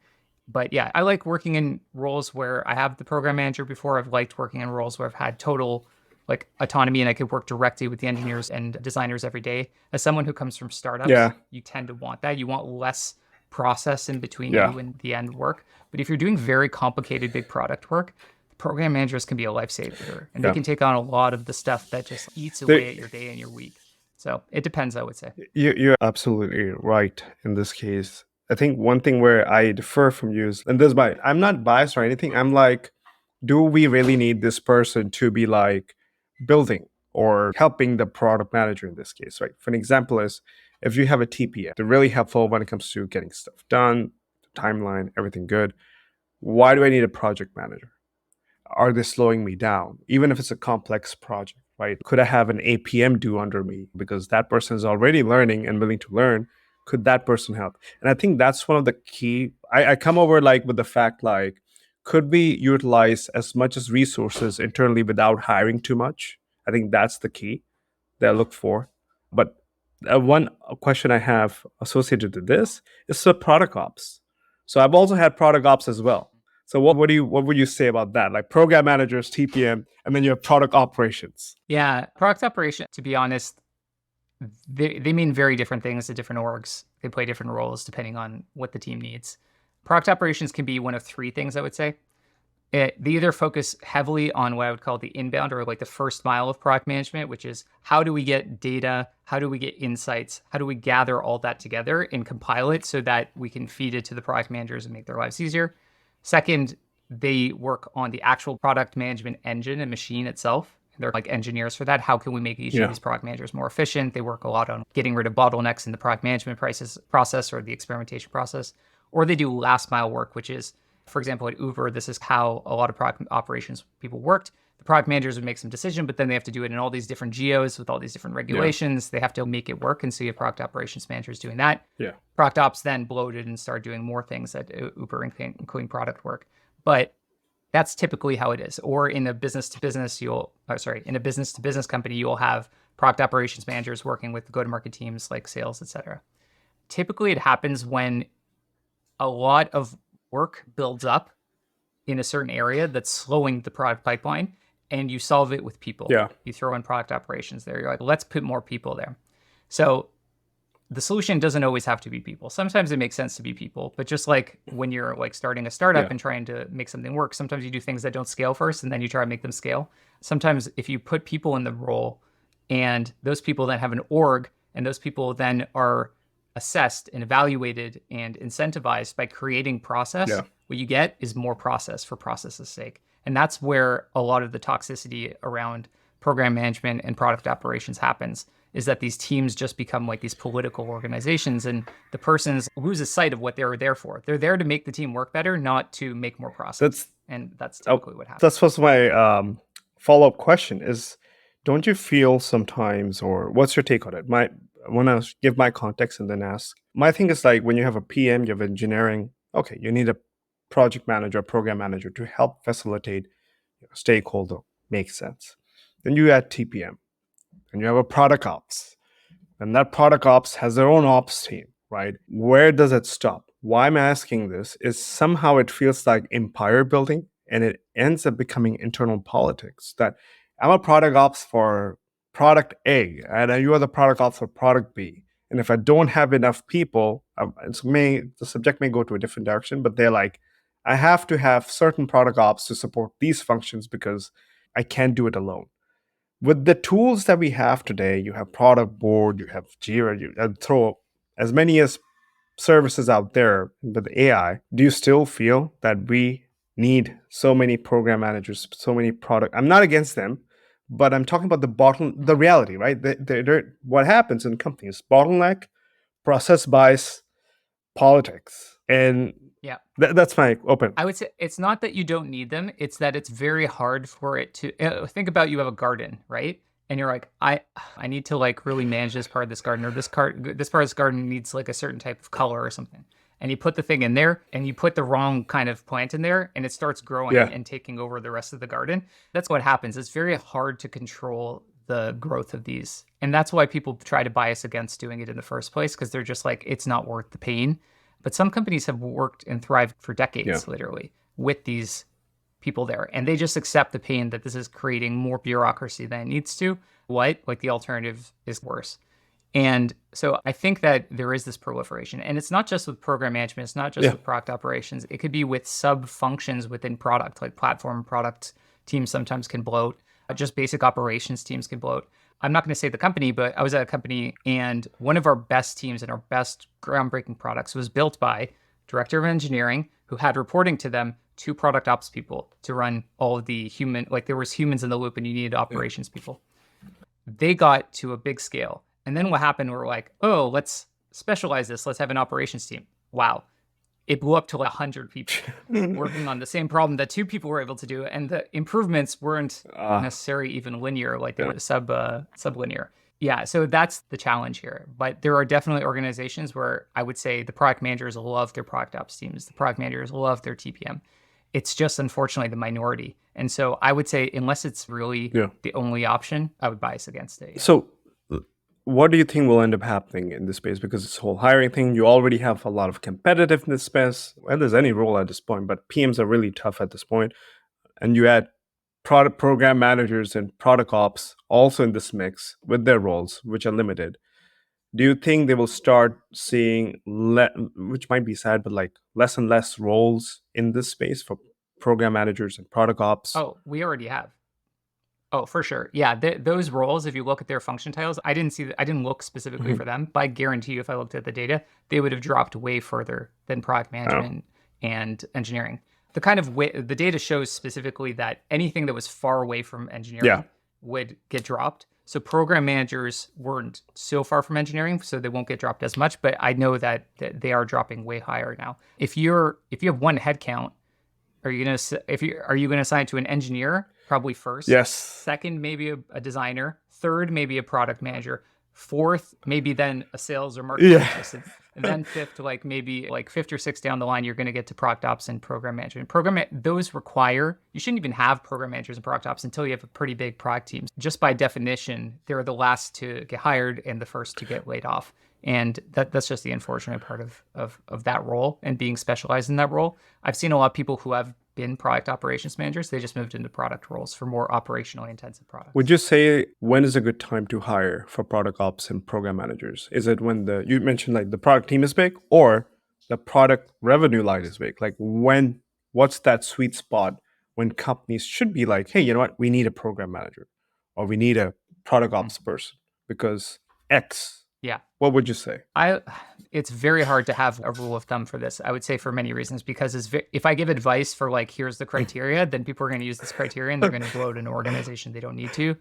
But yeah, I like working in roles where I have the program manager before. I've liked working in roles where I've had total like autonomy and I could work directly with the engineers and designers every day. As someone who comes from startups, you tend to want that. You want less process in between you and the end work. But if you're doing very complicated, big product work, program managers can be a lifesaver and they can take on a lot of the stuff that just eats away at your day and your week. So it depends, I would say. You're absolutely right in this case. I think one thing where I differ from you is, and I'm not biased or anything. I'm like, do we really need this person to be like building or helping the product manager in this case, right? For an example is, if you have a TPM, they're really helpful when it comes to getting stuff done, timeline, everything good. Why do I need a project manager? Are they slowing me down? Even if it's a complex project, right? Could I have an APM do under me because that person is already learning and willing to learn? Could that person help? And I think that's one of the key. I come over like with the fact like, could we utilize as much as resources internally without hiring too much? I think that's the key that I look for. But one question I have associated to this is the product ops. So I've also had product ops as well. So what would you say about that? Like program managers, TPM, and then you have product operations. Yeah, product operation, to be honest, they mean very different things to different orgs. They play different roles depending on what the team needs. Product operations can be one of 3 things, I would say. They either focus heavily on what I would call the inbound or like the first mile of product management, which is how do we get data? How do we get insights? How do we gather all that together and compile it so that we can feed it to the product managers and make their lives easier? Second, they work on the actual product management engine and machine itself. They're like engineers for that. How can we make each of these product managers more efficient? They work a lot on getting rid of bottlenecks in the product management process or the experimentation process. Or they do last mile work, which is, for example, at Uber, this is how a lot of product operations people worked. The product managers would make some decision, but then they have to do it in all these different geos with all these different regulations. They have to make it work. And so you have product operations managers doing that. Product ops then bloated and started doing more things at Uber, including product work. But that's typically how it is. Or in a business to business, in a business to business company, you'll have product operations managers working with go-to-market teams like sales, et cetera. Typically, it happens when a lot of work builds up in a certain area that's slowing the product pipeline. and you solve it with people. Yeah. You throw in product operations there. You're like, let's put more people there. So the solution doesn't always have to be people. Sometimes it makes sense to be people, but just like when you're like starting a startup Yeah. and trying to make something work, sometimes you do things that don't scale first and then you try to make them scale. Sometimes if you put people in the role and those people then have an org and those people then are assessed and evaluated and incentivized by creating process, Yeah. what you get is more process for process's sake. And that's where a lot of the toxicity around program management and product operations happens, is that these teams just become like these political organizations and the persons loses sight of what they were there for. They're there to make the team work better, not to make more process. That's And that's oh, typically what happens. that's was my follow-up question is, don't you feel sometimes, or what's your take on it? I want to give my context and then ask. My thing is like when you have a PM, you have engineering, okay, you need a project manager, a program manager to help facilitate stakeholder, makes sense. Then you add TPM and you have a product ops, and that product ops has their own ops team, right? Where does it stop? Why I'm asking this is somehow it feels like empire building and it ends up becoming internal politics. That I'm a product ops for product A and you are the product ops for product B. And if I don't have enough people, the subject may go to a different direction, but they're like, I have to have certain product ops to support these functions because I can't do it alone. With the tools that we have today, you have product board, you have Jira, you throw as many as services out there with AI. Do you still feel that we need so many program managers, so many product? I'm not against them, but I'm talking about the reality, right? What happens in companies? Bottleneck, process bias, politics, and Yeah. that's my open. I would say it's not that you don't need them. It's that it's very hard for it to think about. You have a garden, right? And you're like, I need to like really manage this part of this garden, or this part of this garden needs like a certain type of color or something. And you put the thing in there and you put the wrong kind of plant in there and it starts growing Yeah. and taking over the rest of the garden. That's what happens. It's very hard to control the growth of these. And that's why people try to bias against doing it in the first place, because they're just like, it's not worth the pain. But some companies have worked and thrived for decades, literally, with these people there. And they just accept the pain that this is creating more bureaucracy than it needs to. What? Like the alternative is worse. And so I think that there is this proliferation. And it's not just with program management. It's not just with product operations. It could be with sub-functions within product, like platform product teams sometimes can bloat. Just basic operations teams can bloat. I'm not going to say the company, but I was at a company and one of our best teams and our best groundbreaking products was built by director of engineering who had reporting to them 2 product ops people to run all of the human, like there was humans in the loop and you needed operations people. They got to a big scale. And then what happened, we're like, oh, let's specialize this. Let's have an operations team. Wow. It blew up to like 100 people working on the same problem that 2 people were able to do. And the improvements weren't necessarily even linear, like they were sublinear. Yeah, so that's the challenge here. But there are definitely organizations where I would say the product managers love their product ops teams. The product managers love their TPM. It's just unfortunately the minority. And so I would say unless it's really the only option, I would bias against it. Yeah. So what do you think will end up happening in this space? Because this whole hiring thing, you already have a lot of competitiveness space. Well, there's any role at this point, but PMs are really tough at this point. And you add product program managers and product ops also in this mix with their roles, which are limited. Do you think they will start seeing, which might be sad, but like less and less roles in this space for program managers and product ops? Oh, we already have. Oh, for sure. Yeah, those roles, if you look at their function titles, I didn't look specifically for them, but I guarantee you if I looked at the data, they would have dropped way further than product management and engineering. The kind of way the data shows specifically that anything that was far away from engineering would get dropped. So program managers weren't so far from engineering, so they won't get dropped as much, but I know that they are dropping way higher now. If you have one headcount, are you going to assign it to an engineer? Probably first. Yes. Second, maybe a designer. Third, maybe a product manager. Fourth, maybe then a sales or marketing assistant. And then fifth, like maybe like 5th or 6th down the line, you're going to get to product ops and program management. Those require, you shouldn't even have program managers and product ops until you have a pretty big product team. Just by definition, they're the last to get hired and the first to get laid off. And that's just the unfortunate part of that role and being specialized in that role. I've seen a lot of people who have been product operations managers. They just moved into product roles for more operationally intensive products. Would you say when is a good time to hire for product ops and program managers? Is it when you mentioned like the product team is big or the product revenue line is big? Like what's that sweet spot when companies should be like, hey, you know what? We need a program manager or we need a product ops person because X. Yeah. What would you say? It's very hard to have a rule of thumb for this. I would say for many reasons, because if I give advice for like, here's the criteria, then people are going to use this criteria and they're going to bloat an organization they don't need to.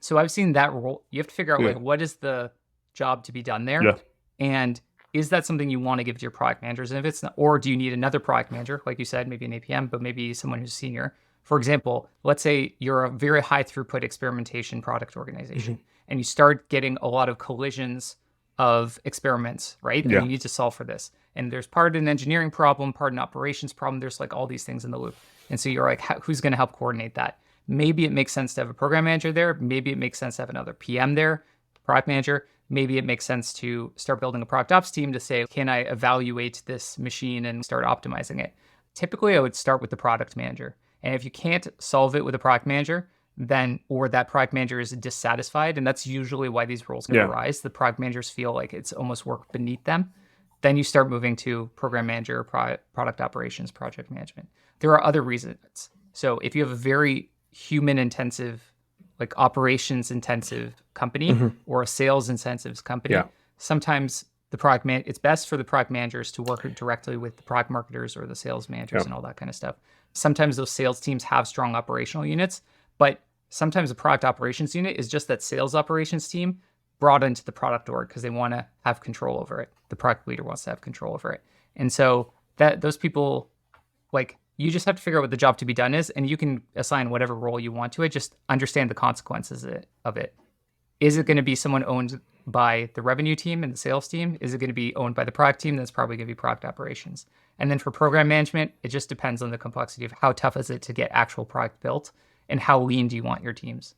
So I've seen that role. You have to figure out like, what is the job to be done there? Yeah. And is that something you want to give to your product managers? And if it's not, or do you need another product manager? Like you said, maybe an APM, but maybe someone who's senior. For example, let's say you're a very high throughput experimentation product organization and you start getting a lot of collisions of experiments, right? And you need to solve for this. And there's part an engineering problem, part an operations problem. There's like all these things in the loop. And so you're like, who's going to help coordinate that? Maybe it makes sense to have a program manager there. Maybe it makes sense to have another PM there, product manager. Maybe it makes sense to start building a product ops team to say, can I evaluate this machine and start optimizing it? Typically, I would start with the product manager. And if you can't solve it with a product manager, then, or that product manager is dissatisfied, and that's usually why these roles can arise. The product managers feel like it's almost work beneath them. Then you start moving to program manager, product operations, project management. There are other reasons. So if you have a very human intensive, like operations intensive company or a sales intensive company, sometimes it's best for the product managers to work directly with the product marketers or the sales managers and all that kind of stuff. Sometimes those sales teams have strong operational units, but sometimes the product operations unit is just that sales operations team brought into the product org because they want to have control over it. The product leader wants to have control over it. And so that those people, like, you just have to figure out what the job to be done is, and you can assign whatever role you want to it. Just understand the consequences of it. Is it going to be someone owned by the revenue team and the sales team? Is it going to be owned by the product team? That's probably going to be product operations. And then for program management, it just depends on the complexity of how tough is it to get actual product built and how lean do you want your teams.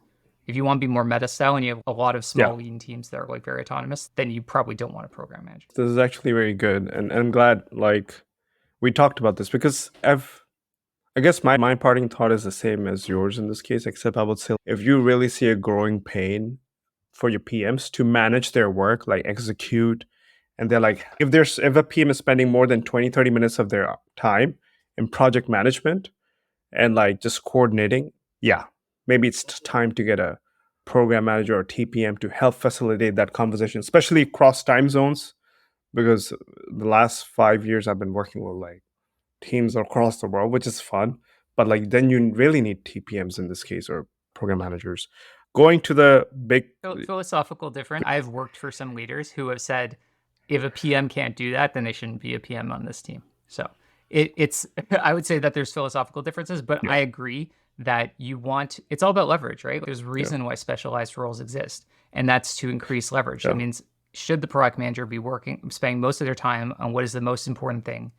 If you want to be more meta style and you have a lot of small lean teams that are like very autonomous, then you probably don't want a program manager. This is actually very good. And I'm glad like we talked about this because I guess my parting thought is the same as yours in this case, except I would say if you really see a growing pain for your PMs to manage their work, like execute, and they're like, if a PM is spending more than 20, 30 minutes of their time in project management and like just coordinating, maybe it's time to get a program manager or TPM to help facilitate that conversation, especially across time zones, because the last 5 years I've been working with like teams across the world, which is fun. But like then you really need TPMs in this case or program managers. Going to the big philosophical difference. I've worked for some leaders who have said, if a PM can't do that, then they shouldn't be a PM on this team. So it's I would say that there's philosophical differences, but I agree that it's all about leverage, right? There's a reason why specialized roles exist, and that's to increase leverage. That means should the product manager be spending most of their time on what is the most important thing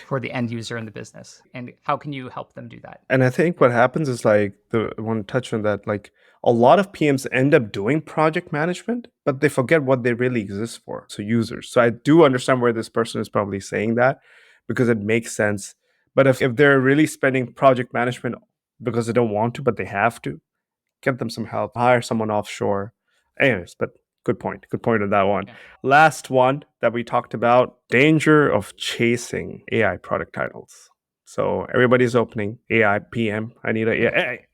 for the end user in the business, and how can you help them do that? And I think what happens is like I want to touch on that. Like a lot of PMs end up doing project management, but they forget what they really exist for. So users. So I do understand where this person is probably saying that because it makes sense. But if they're really spending project management because they don't want to, but they have to, get them some help, hire someone offshore. Anyways, but good point. Good point on that one. Last one that we talked about, danger of chasing AI product titles. So everybody's opening AI PM. I need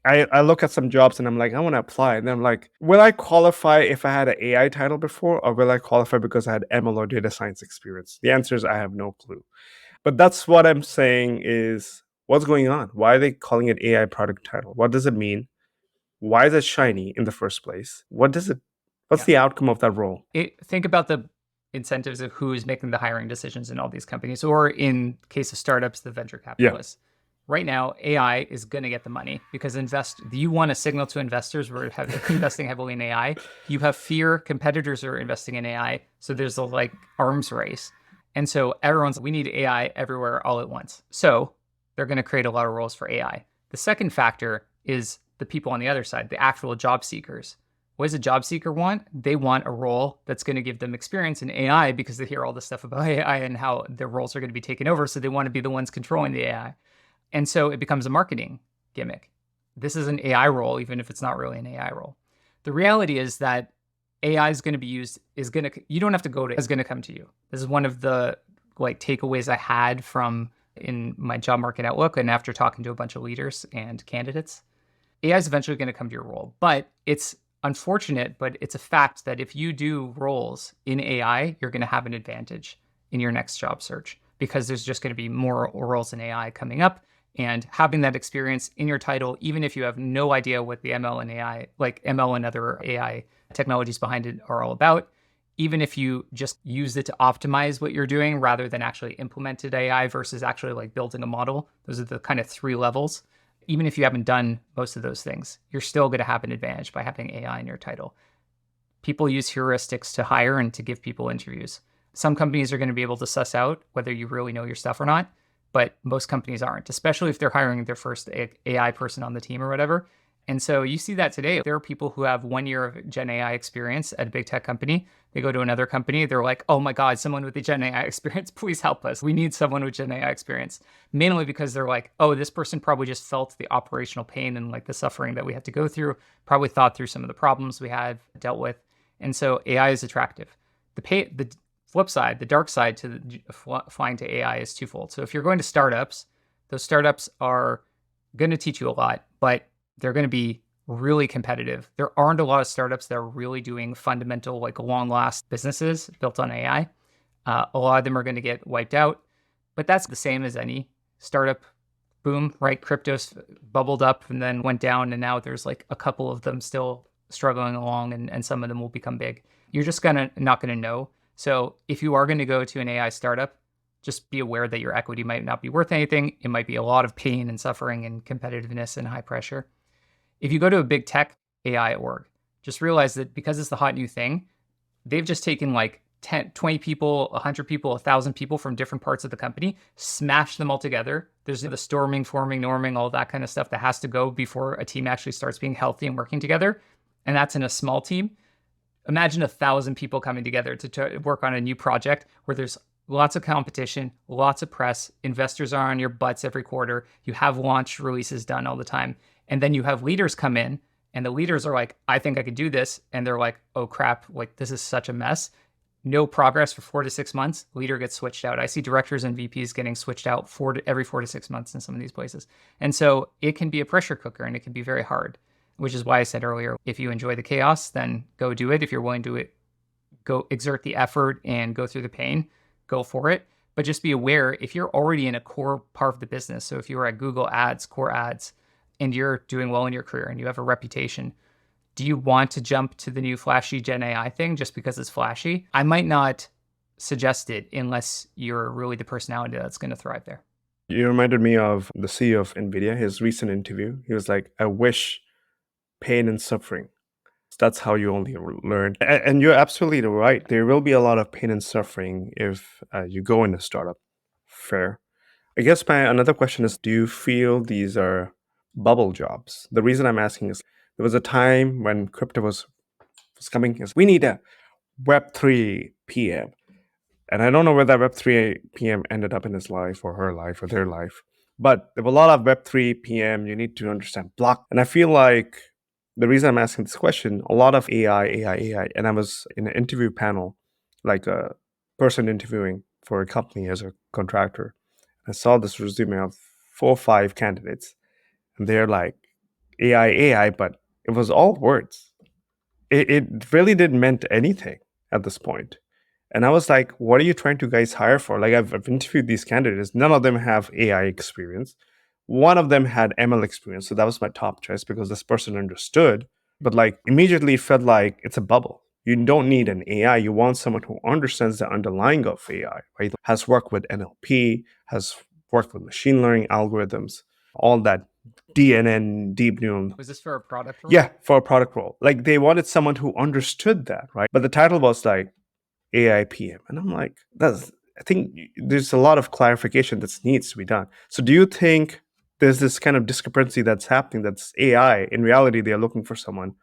I look at some jobs and I'm like, I want to apply. And then I'm like, will I qualify if I had an AI title before, or will I qualify because I had ML or data science experience? The answer is I have no clue. But that's what I'm saying is what's going on? Why are they calling it AI product title? What does it mean? Why is it shiny in the first place? What's the outcome of that role? Think about the incentives of who is making the hiring decisions in all these companies, or in case of startups, the venture capitalists. Right now, AI is going to get the money because you want to signal to investors we're investing heavily in AI. You have fear competitors are investing in AI, so there's a like arms race. And so we need AI everywhere all at once. So they're going to create a lot of roles for AI. The second factor is the people on the other side, the actual job seekers. What does a job seeker want? They want a role that's going to give them experience in AI because they hear all this stuff about AI and how their roles are going to be taken over. So they want to be the ones controlling the AI. And so it becomes a marketing gimmick. This is an AI role, even if it's not really an AI role. The reality is that AI is going to be used, you don't have to go to, it's going to come to you. This is one of the like takeaways I had from in my job market outlook and after talking to a bunch of leaders and candidates. AI is eventually going to come to your role, but it's unfortunate, but it's a fact that if you do roles in AI, you're going to have an advantage in your next job search because there's just going to be more roles in AI coming up. And having that experience in your title, even if you have no idea what the ML and AI, like ML and other AI technologies behind it are all about, even if you just use it to optimize what you're doing rather than actually implemented AI versus actually like building a model, those are the kind of three levels. Even if you haven't done most of those things, you're still going to have an advantage by having AI in your title. People use heuristics to hire and to give people interviews. Some companies are going to be able to suss out whether you really know your stuff or not, but most companies aren't, especially if they're hiring their first AI person on the team or whatever. And so you see that today. There are people who have 1 year of Gen AI experience at a big tech company. They go to another company. They're like, oh my God, someone with the Gen AI experience, please help us. We need someone with Gen AI experience. Mainly because they're like, oh, this person probably just felt the operational pain and like the suffering that we had to go through, probably thought through some of the problems we had dealt with. And so AI is attractive. The flip side, the dark side to flying to AI is twofold. So if you're going to startups, those startups are going to teach you a lot, but they're going to be really competitive. There aren't a lot of startups that are really doing fundamental, like long last businesses built on AI. A lot of them are going to get wiped out, but that's the same as any startup boom, right? Crypto's bubbled up and then went down, and now there's like a couple of them still struggling along, and some of them will become big. You're just not gonna know. So if you are going to go to an AI startup, just be aware that your equity might not be worth anything. It might be a lot of pain and suffering and competitiveness and high pressure. If you go to a big tech AI org, just realize that because it's the hot new thing, they've just taken like 10, 20 people, 100 people, 1,000 people from different parts of the company, smashed them all together. There's the storming, forming, norming, all that kind of stuff that has to go before a team actually starts being healthy and working together. And that's in a small team. Imagine 1,000 people coming together to work on a new project where there's lots of competition, lots of press, investors are on your butts every quarter, you have launch releases done all the time, and then you have leaders come in, and the leaders are like, I think I could do this, and they're like, oh crap, like this is such a mess. No progress for 4 to 6 months, leader gets switched out. I see directors and VPs getting switched out every 4 to 6 months in some of these places. And so it can be a pressure cooker and it can be very hard, which is why I said earlier, if you enjoy the chaos, then go do it. If you're willing to go exert the effort and go through the pain, go for it. But just be aware, if you're already in a core part of the business, so if you were at Google Ads, core ads, and you're doing well in your career and you have a reputation, do you want to jump to the new flashy Gen AI thing just because it's flashy? I might not suggest it unless you're really the personality that's going to thrive there. You reminded me of the CEO of NVIDIA, his recent interview. He was like, I wish pain and suffering. That's how you only learn. And you're absolutely right. There will be a lot of pain and suffering if you go in a startup. Fair. I guess my another question is, do you feel these are bubble jobs? The reason I'm asking is there was a time when crypto was coming, is we need a Web3 PM. And I don't know where that Web3 PM ended up in his life or her life or their life. But there were a lot of Web3 PM. You need to understand block. And I feel like the reason I'm asking this question, a lot of AI. And I was in an interview panel, like a person interviewing for a company as a contractor. I saw this resume of 4 or 5 candidates. And they're like, AI, but it was all words. It really didn't meant anything at this point. And I was like, what are you trying to guys hire for? Like, I've interviewed these candidates. None of them have AI experience. One of them had ML experience. So that was my top choice because this person understood. But like, immediately it felt like it's a bubble. You don't need an AI. You want someone who understands the underlying of AI, right? Has worked with NLP, has worked with machine learning algorithms, all that DNN, deep neural. Was this for a product role? Yeah, for a product role. Like, they wanted someone who understood that, right? But the title was like, AI PM. And I'm like, I think there's a lot of clarification that needs to be done. So do you think there's this kind of discrepancy that's happening that's AI? In reality, they are looking for someone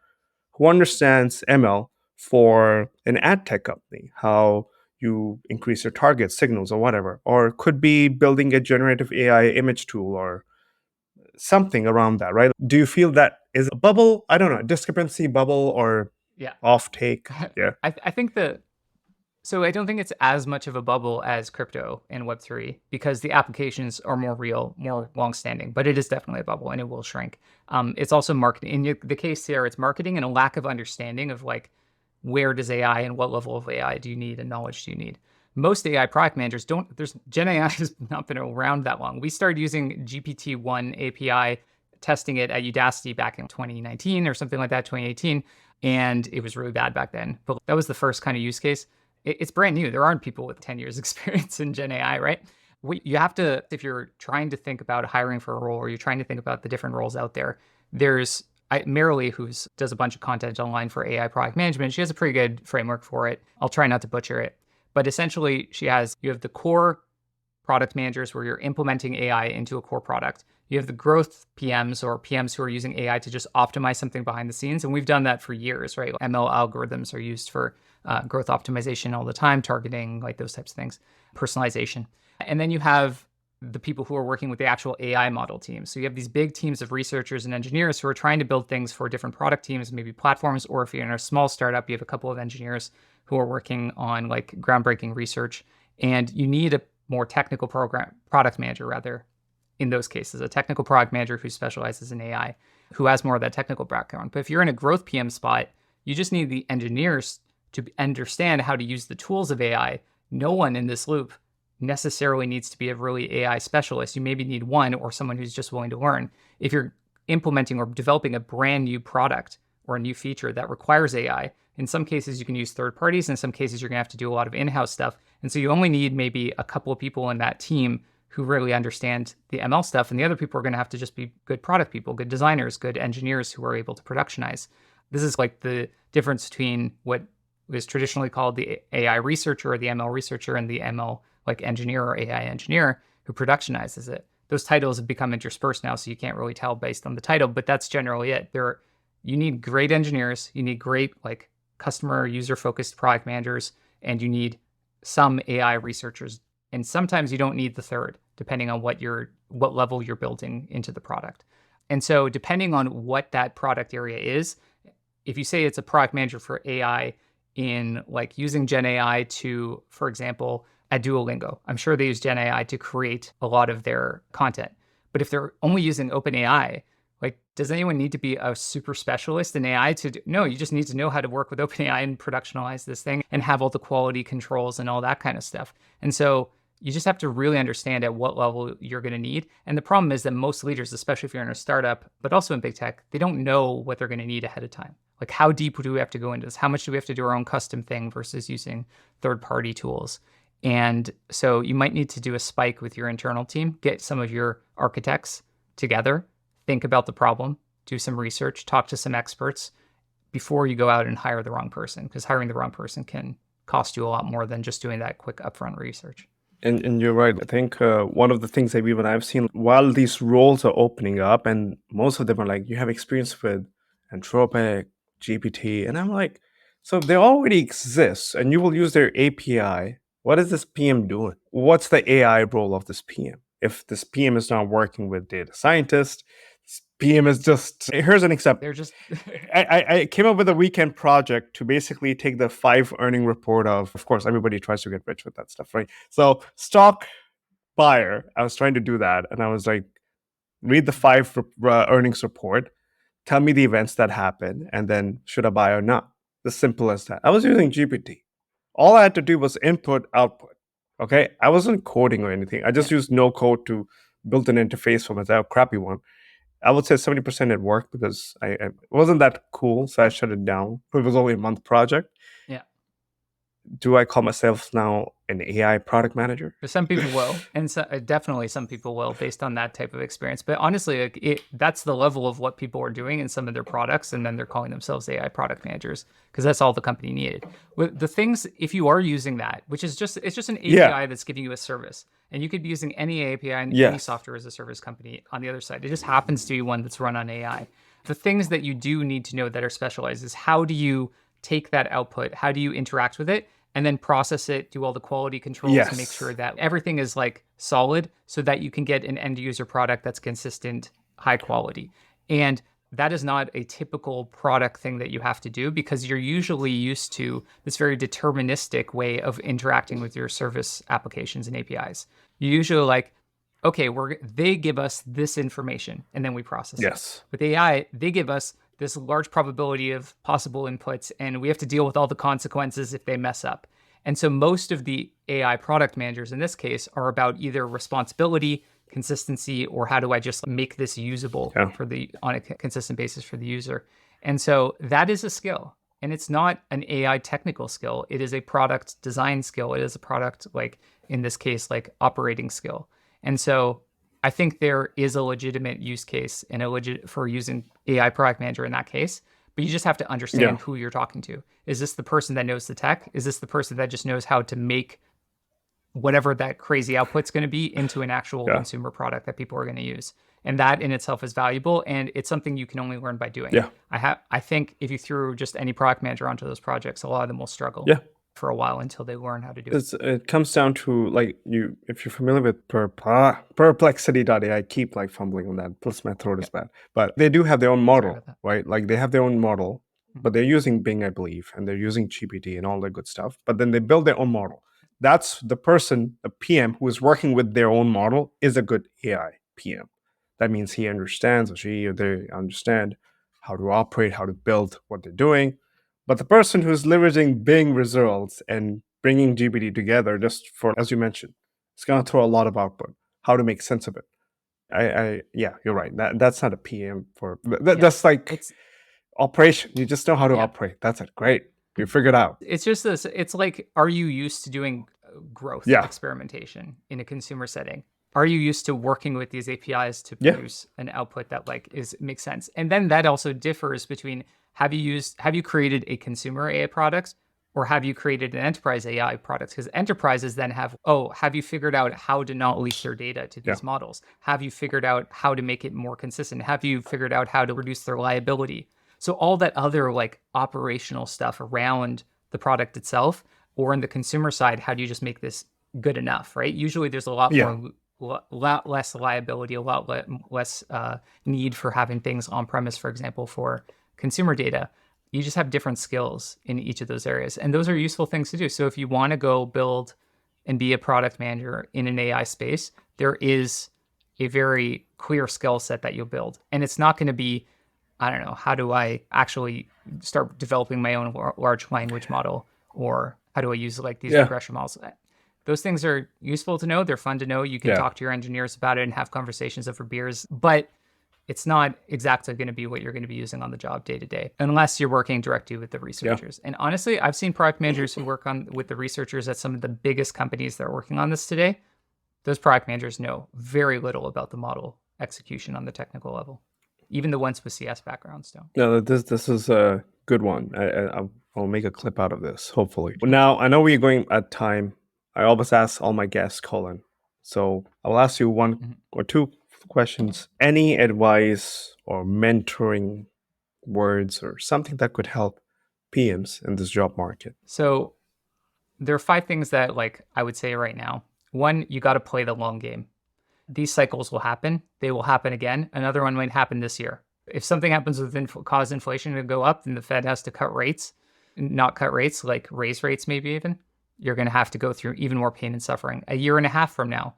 who understands ML for an ad tech company, how you increase your target signals or whatever, or could be building a generative AI image tool or something around that, right? Do you feel that is a bubble? I don't know, discrepancy bubble or Yeah. off take? Yeah. I think that so I don't think it's as much of a bubble as crypto and Web3 because the applications are more real, more longstanding, but it is definitely a bubble and it will shrink. It's also marketing. In the case here, it's marketing and a lack of understanding of like where does AI and what level of AI do you need and knowledge do you need. Most AI product managers don't, there's Gen AI has not been around that long. We started using GPT-1 API, testing it at Udacity back in 2019 or something like that, 2018. And it was really bad back then. But that was the first kind of use case. It's brand new. There aren't people with 10 years experience in Gen AI, right? You have to, if you're trying to think about hiring for a role or you're trying to think about the different roles out there, there's Marilee, who does a bunch of content online for AI product management. She has a pretty good framework for it. I'll try not to butcher it. But essentially, you have the core product managers where you're implementing AI into a core product. You have the growth PMs or PMs who are using AI to just optimize something behind the scenes. And we've done that for years, right? ML algorithms are used for growth optimization all the time, targeting, like those types of things, personalization. And then you have the people who are working with the actual AI model teams. So you have these big teams of researchers and engineers who are trying to build things for different product teams, maybe platforms, or if you're in a small startup, you have a couple of engineers who are working on like groundbreaking research. And you need a more technical product manager rather in those cases, a technical product manager who specializes in AI, who has more of that technical background. But if you're in a growth PM spot, you just need the engineers to understand how to use the tools of AI. No one in this loop necessarily needs to be a really AI specialist. You maybe need one or someone who's just willing to learn. If you're implementing or developing a brand new product or a new feature that requires AI, in some cases you can use third parties. In some cases, you're gonna have to do a lot of in-house stuff. And so you only need maybe a couple of people in that team who really understand the ML stuff. And the other people are gonna have to just be good product people, good designers, good engineers who are able to productionize. This is like the difference between what is traditionally called the AI researcher or the ML researcher and the ML like engineer or AI engineer who productionizes it. Those titles have become interspersed now, so you can't really tell based on the title, but that's generally it. You need great engineers, you need great like customer user-focused product managers, and you need some AI researchers. And sometimes you don't need the third, depending on what level you're building into the product. And so depending on what that product area is, if you say it's a product manager for AI in like using Gen AI to, for example, at Duolingo, I'm sure they use Gen AI to create a lot of their content. But if they're only using OpenAI, like, does anyone need to be a super specialist in AI to do? No, you just need to know how to work with OpenAI and productionalize this thing and have all the quality controls and all that kind of stuff. And so you just have to really understand at what level you're going to need. And the problem is that most leaders, especially if you're in a startup, but also in big tech, they don't know what they're going to need ahead of time. Like, how deep do we have to go into this? How much do we have to do our own custom thing versus using third-party tools? And so you might need to do a spike with your internal team, get some of your architects together, think about the problem, do some research, talk to some experts before you go out and hire the wrong person, because hiring the wrong person can cost you a lot more than just doing that quick upfront research. And you're right. I think one of the things that even I've seen while these roles are opening up, and most of them are like, you have experience with Anthropic, GPT, and I'm like, so they already exist, and you will use their API. What is this PM doing? What's the AI role of this PM? If this PM is not working with data scientists, this PM is just. Here's an example. They're just I came up with a weekend project to basically take the 5 earning report of course, everybody tries to get rich with that stuff, right? So stock buyer, I was trying to do that. And I was like, read the 5 earnings report, tell me the events that happen, and then should I buy or not? As simple as that. I was using GPT. All I had to do was input, output. Okay. I wasn't coding or anything. I just used no code to build an interface for myself, a crappy one. I would say 70% it worked because it wasn't that cool, so I shut it down. It was only a month project. yeah. Do I call myself now an AI product manager? For some people will, and so, definitely some people will based on that type of experience. But honestly, like that's the level of what people are doing in some of their products, and then they're calling themselves AI product managers because that's all the company needed. With the things, if you are using that, which is just it's just an API that's giving you a service, and you could be using any API and any software as a service company on the other side. It just happens to be one that's run on AI. The things that you do need to know that are specialized is how do you take that output, how do you interact with it, and then process it, do all the quality controls, and make sure that everything is like solid so that you can get an end user product that's consistent high quality. And that is not a typical product thing that you have to do because you're usually used to this very deterministic way of interacting with your service applications and APIs. You usually like, okay, they give us this information and then we process it. Yes. With AI, they give us this large probability of possible inputs and we have to deal with all the consequences if they mess up. And so most of the AI product managers in this case are about either responsibility, consistency, or how do I just make this usable on a consistent basis for the user. And so that is a skill. And it's not an AI technical skill. It is a product design skill. It is a product, like in this case, like operating skill. And so I think there is a legitimate use case and for using AI product manager in that case. But you just have to understand who you're talking to. Is this the person that knows the tech? Is this the person that just knows how to make whatever that crazy output's going to be into an actual consumer product that people are going to use? And that in itself is valuable. And it's something you can only learn by doing. Yeah. I think if you threw just any product manager onto those projects, a lot of them will struggle for a while until they learn how to do it. It comes down to like if you're familiar with perplexity.ai, I keep like fumbling on that. Plus my throat is bad. But they do have their own model, right? Like they have their own model, but they're using Bing, I believe, and they're using GPT and all that good stuff. But then they build their own model. That's the person, a PM who is working with their own model is a good AI PM. That means he understands, or she or they understand how to operate, how to build what they're doing. But the person who's leveraging Bing results and bringing GPT together just for, as you mentioned, it's going to throw a lot of output. How to make sense of it. Yeah, you're right. That's not a PM for that's like it's operation. You just know how to operate. That's it. Great. You figured out. It's just this. It's like, are you used to doing growth experimentation in a consumer setting? Are you used to working with these APIs to produce an output that like makes sense? And then that also differs between have you created a consumer AI product or have you created an enterprise AI product? Because enterprises then have you figured out how to not leak their data to these models? Have you figured out how to make it more consistent? Have you figured out how to reduce their liability? So all that other like operational stuff around the product itself, or in the consumer side, how do you just make this good enough, right? Usually there's a lot less liability, a lot less need for having things on premise, for example, for consumer data. You just have different skills in each of those areas. And those are useful things to do. So if you want to go build and be a product manager in an AI space, there is a very clear skill set that you'll build. And it's not going to be, I don't know, how do I actually start developing my own large language model? Or how do I use like these regression models? Those things are useful to know. They're fun to know. You can talk to your engineers about it and have conversations over beers. But it's not exactly going to be what you're going to be using on the job day to day, unless you're working directly with the researchers. And honestly, I've seen product managers who work with the researchers at some of the biggest companies that are working on this today. Those product managers know very little about the model execution on the technical level. Even the ones with CS backgrounds don't. No, this is a good one. I'll make a clip out of this, hopefully. Now, I know we're going at time. I always ask all my guests, Colin. So I'll ask you one or two questions. Any advice or mentoring words or something that could help PMs in this job market? So there are 5 things that like I would say right now. 1, you got to play the long game. These cycles will happen. They will happen again. Another one might happen this year. If something happens with cause inflation to go up, then the Fed has to cut rates, not cut rates, like raise rates maybe even. You're going to have to go through even more pain and suffering. A year and a half from now,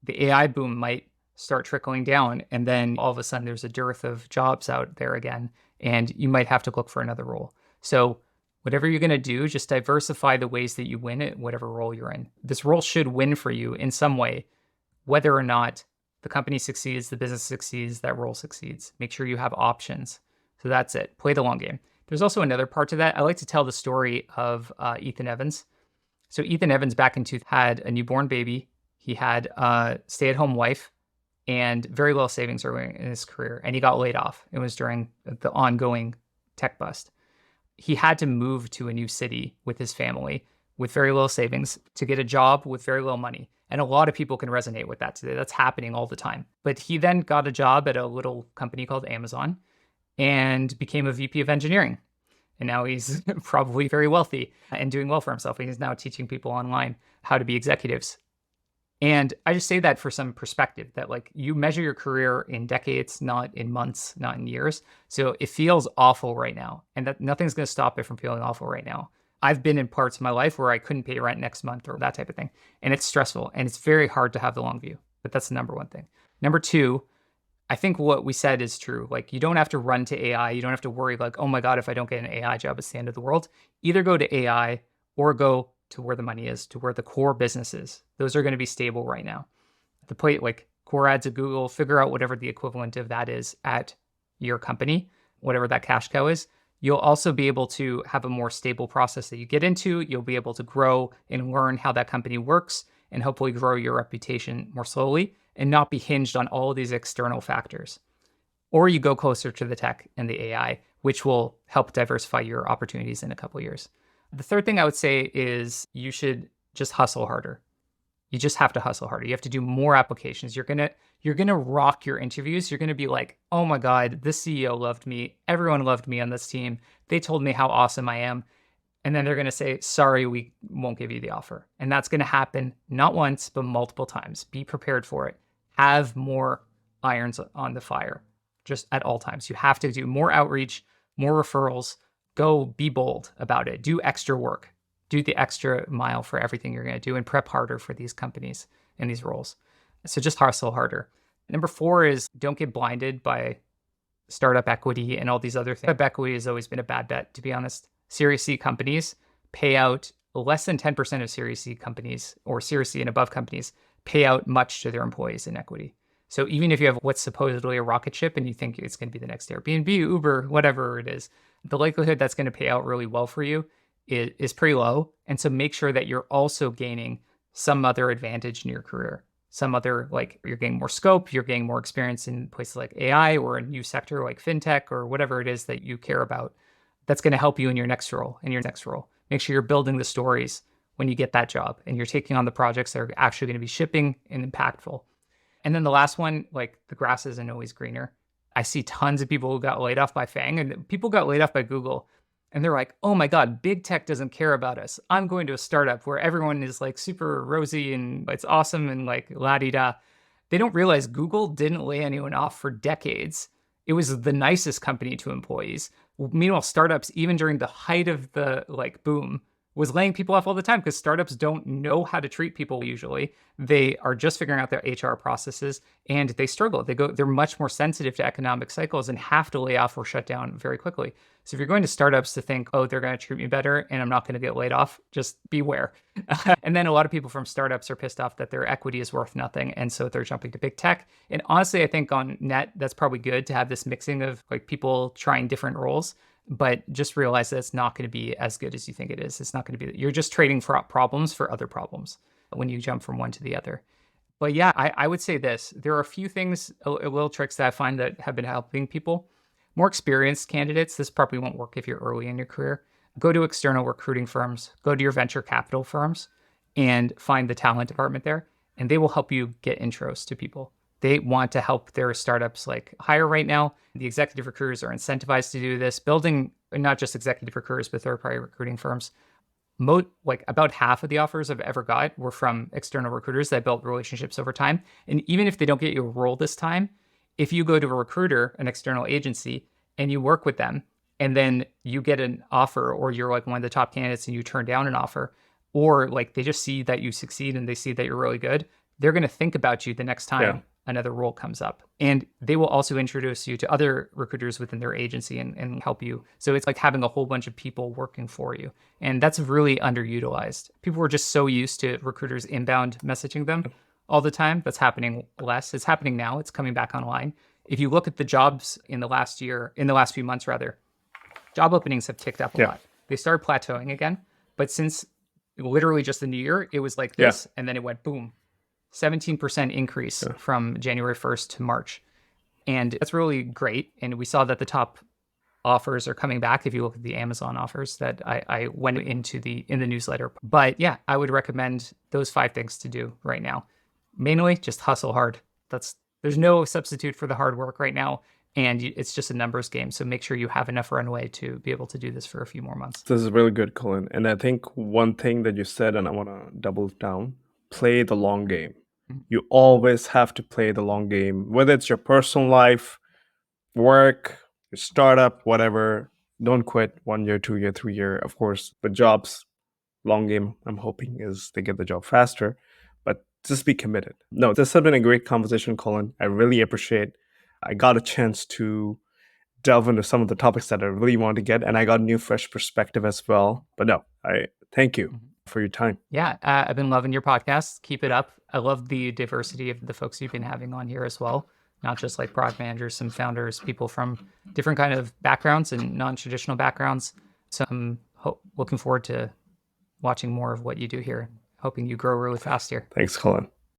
the AI boom might start trickling down, and then all of a sudden there's a dearth of jobs out there again, and you might have to look for another role. So whatever you're going to do, just diversify the ways that you win at whatever role you're in. This role should win for you in some way, whether or not the company succeeds, the business succeeds, that role succeeds. Make sure you have options. So that's it. Play the long game. There's also another part to that. I like to tell the story of Ethan Evans. So Ethan Evans back in 2000 had a newborn baby. He had a stay-at-home wife and very little savings early in his career. And he got laid off. It was during the ongoing tech bust. He had to move to a new city with his family with very little savings to get a job with very little money. And a lot of people can resonate with that today. That's happening all the time. But he then got a job at a little company called Amazon and became a VP of engineering. And now he's probably very wealthy and doing well for himself. He's now teaching people online how to be executives. And I just say that for some perspective that like you measure your career in decades, not in months, not in years. So it feels awful right now, and that nothing's going to stop it from feeling awful right now. I've been in parts of my life where I couldn't pay rent next month or that type of thing. And it's stressful and it's very hard to have the long view. But that's the number one thing. Number two, I think what we said is true. Like, you don't have to run to AI. You don't have to worry, like, oh my God, if I don't get an AI job, it's the end of the world. Either go to AI or go to where the money is, to where the core business is. Those are going to be stable right now. The plate, like core ads at Google, figure out whatever the equivalent of that is at your company, whatever that cash cow is. You'll also be able to have a more stable process that you get into. You'll be able to grow and learn how that company works and hopefully grow your reputation more slowly and not be hinged on all of these external factors. Or you go closer to the tech and the AI, which will help diversify your opportunities in a couple of years. The third thing I would say is you should just hustle harder. You just have to hustle harder. You have to do more applications. You're gonna rock your interviews. You're gonna be like, oh my God, this CEO loved me. Everyone loved me on this team. They told me how awesome I am. And then they're going to say, sorry, we won't give you the offer. And that's going to happen not once, but multiple times. Be prepared for it. Have more irons on the fire just at all times. You have to do more outreach, more referrals. Go be bold about it. Do extra work. Do the extra mile for everything you're going to do and prep harder for these companies and these roles. So just hustle harder. Number 4 is don't get blinded by startup equity and all these other things. Startup equity has always been a bad bet, to be honest. Series C companies pay out less than 10% of Series C companies or Series C and above companies pay out much to their employees in equity. So even if you have what's supposedly a rocket ship and you think it's going to be the next Airbnb, Uber, whatever it is, the likelihood that's going to pay out really well for you is pretty low. And so make sure that you're also gaining some other advantage in your career. Some other, like you're getting more scope, you're getting more experience in places like AI or a new sector like fintech or whatever it is that you care about. That's going to help you in your next role. Make sure you're building the stories when you get that job and you're taking on the projects that are actually going to be shipping and impactful. And then the last one, like the grass isn't always greener. I see tons of people who got laid off by FANG and people got laid off by Google. And they're like, oh my God, big tech doesn't care about us. I'm going to a startup where everyone is like super rosy and it's awesome and like la-di-da. They don't realize Google didn't lay anyone off for decades. It was the nicest company to employees. Meanwhile, startups, even during the height of the like boom, was laying people off all the time because startups don't know how to treat people usually. They are just figuring out their HR processes and they struggle. They're much more sensitive to economic cycles and have to lay off or shut down very quickly. So if you're going to startups to think, oh, they're going to treat me better and I'm not going to get laid off, just beware. And then a lot of people from startups are pissed off that their equity is worth nothing. And so they're jumping to big tech. And honestly, I think on net, that's probably good to have this mixing of like people trying different roles. But just realize that it's not going to be as good as you think it is. It's not going to be, you're just trading for problems for other problems when you jump from one to the other. But yeah, I would say this. There are a few things, little tricks that I find that have been helping people. More experienced candidates, this probably won't work if you're early in your career. Go to external recruiting firms, go to your venture capital firms, and find the talent department there, and they will help you get intros to people. They want to help their startups like hire right now. The executive recruiters are incentivized to do this, building not just executive recruiters, but third-party recruiting firms. Like about half of the offers I've ever got were from external recruiters that built relationships over time. And even if they don't get you a role this time, if you go to a recruiter, an external agency, and you work with them, and then you get an offer or you're like one of the top candidates and you turn down an offer, or like they just see that you succeed and they see that you're really good, they're going to think about you the next time another role comes up. And they will also introduce you to other recruiters within their agency and help you. So it's like having a whole bunch of people working for you. And that's really underutilized. People were just so used to recruiters inbound messaging them all the time. That's happening less. It's happening now. It's coming back online. If you look at the jobs in the last few months rather, job openings have ticked up a lot. They started plateauing again. But since literally just the new year, it was like this, and then it went boom. 17% increase from January 1st to March. And that's really great. And we saw that the top offers are coming back. If you look at the Amazon offers that I went into in the newsletter. But yeah, I would recommend those 5 things to do right now. Mainly just hustle hard. There's no substitute for the hard work right now. And it's just a numbers game. So make sure you have enough runway to be able to do this for a few more months. This is really good, Colin. And I think one thing that you said, and I want to double down, play the long game. Mhm. You always have to play the long game, whether it's your personal life, work, your startup, whatever. Don't quit 1 year, 2 year, 3 year. Of course, the jobs, long game, I'm hoping is they get the job faster, but just be committed. No, this has been a great conversation, Colin. I really appreciate. I got a chance to delve into some of the topics that I really wanted to get, and I got a new, fresh perspective as well. But no, I thank you Mhm. for your time. Yeah, I've been loving your podcast. Keep it up. I love the diversity of the folks you've been having on here as well. Not just like product managers, some founders, people from different kind of backgrounds and non-traditional backgrounds. So I'm looking forward to watching more of what you do here. Hoping you grow really fast here. Thanks, Colin.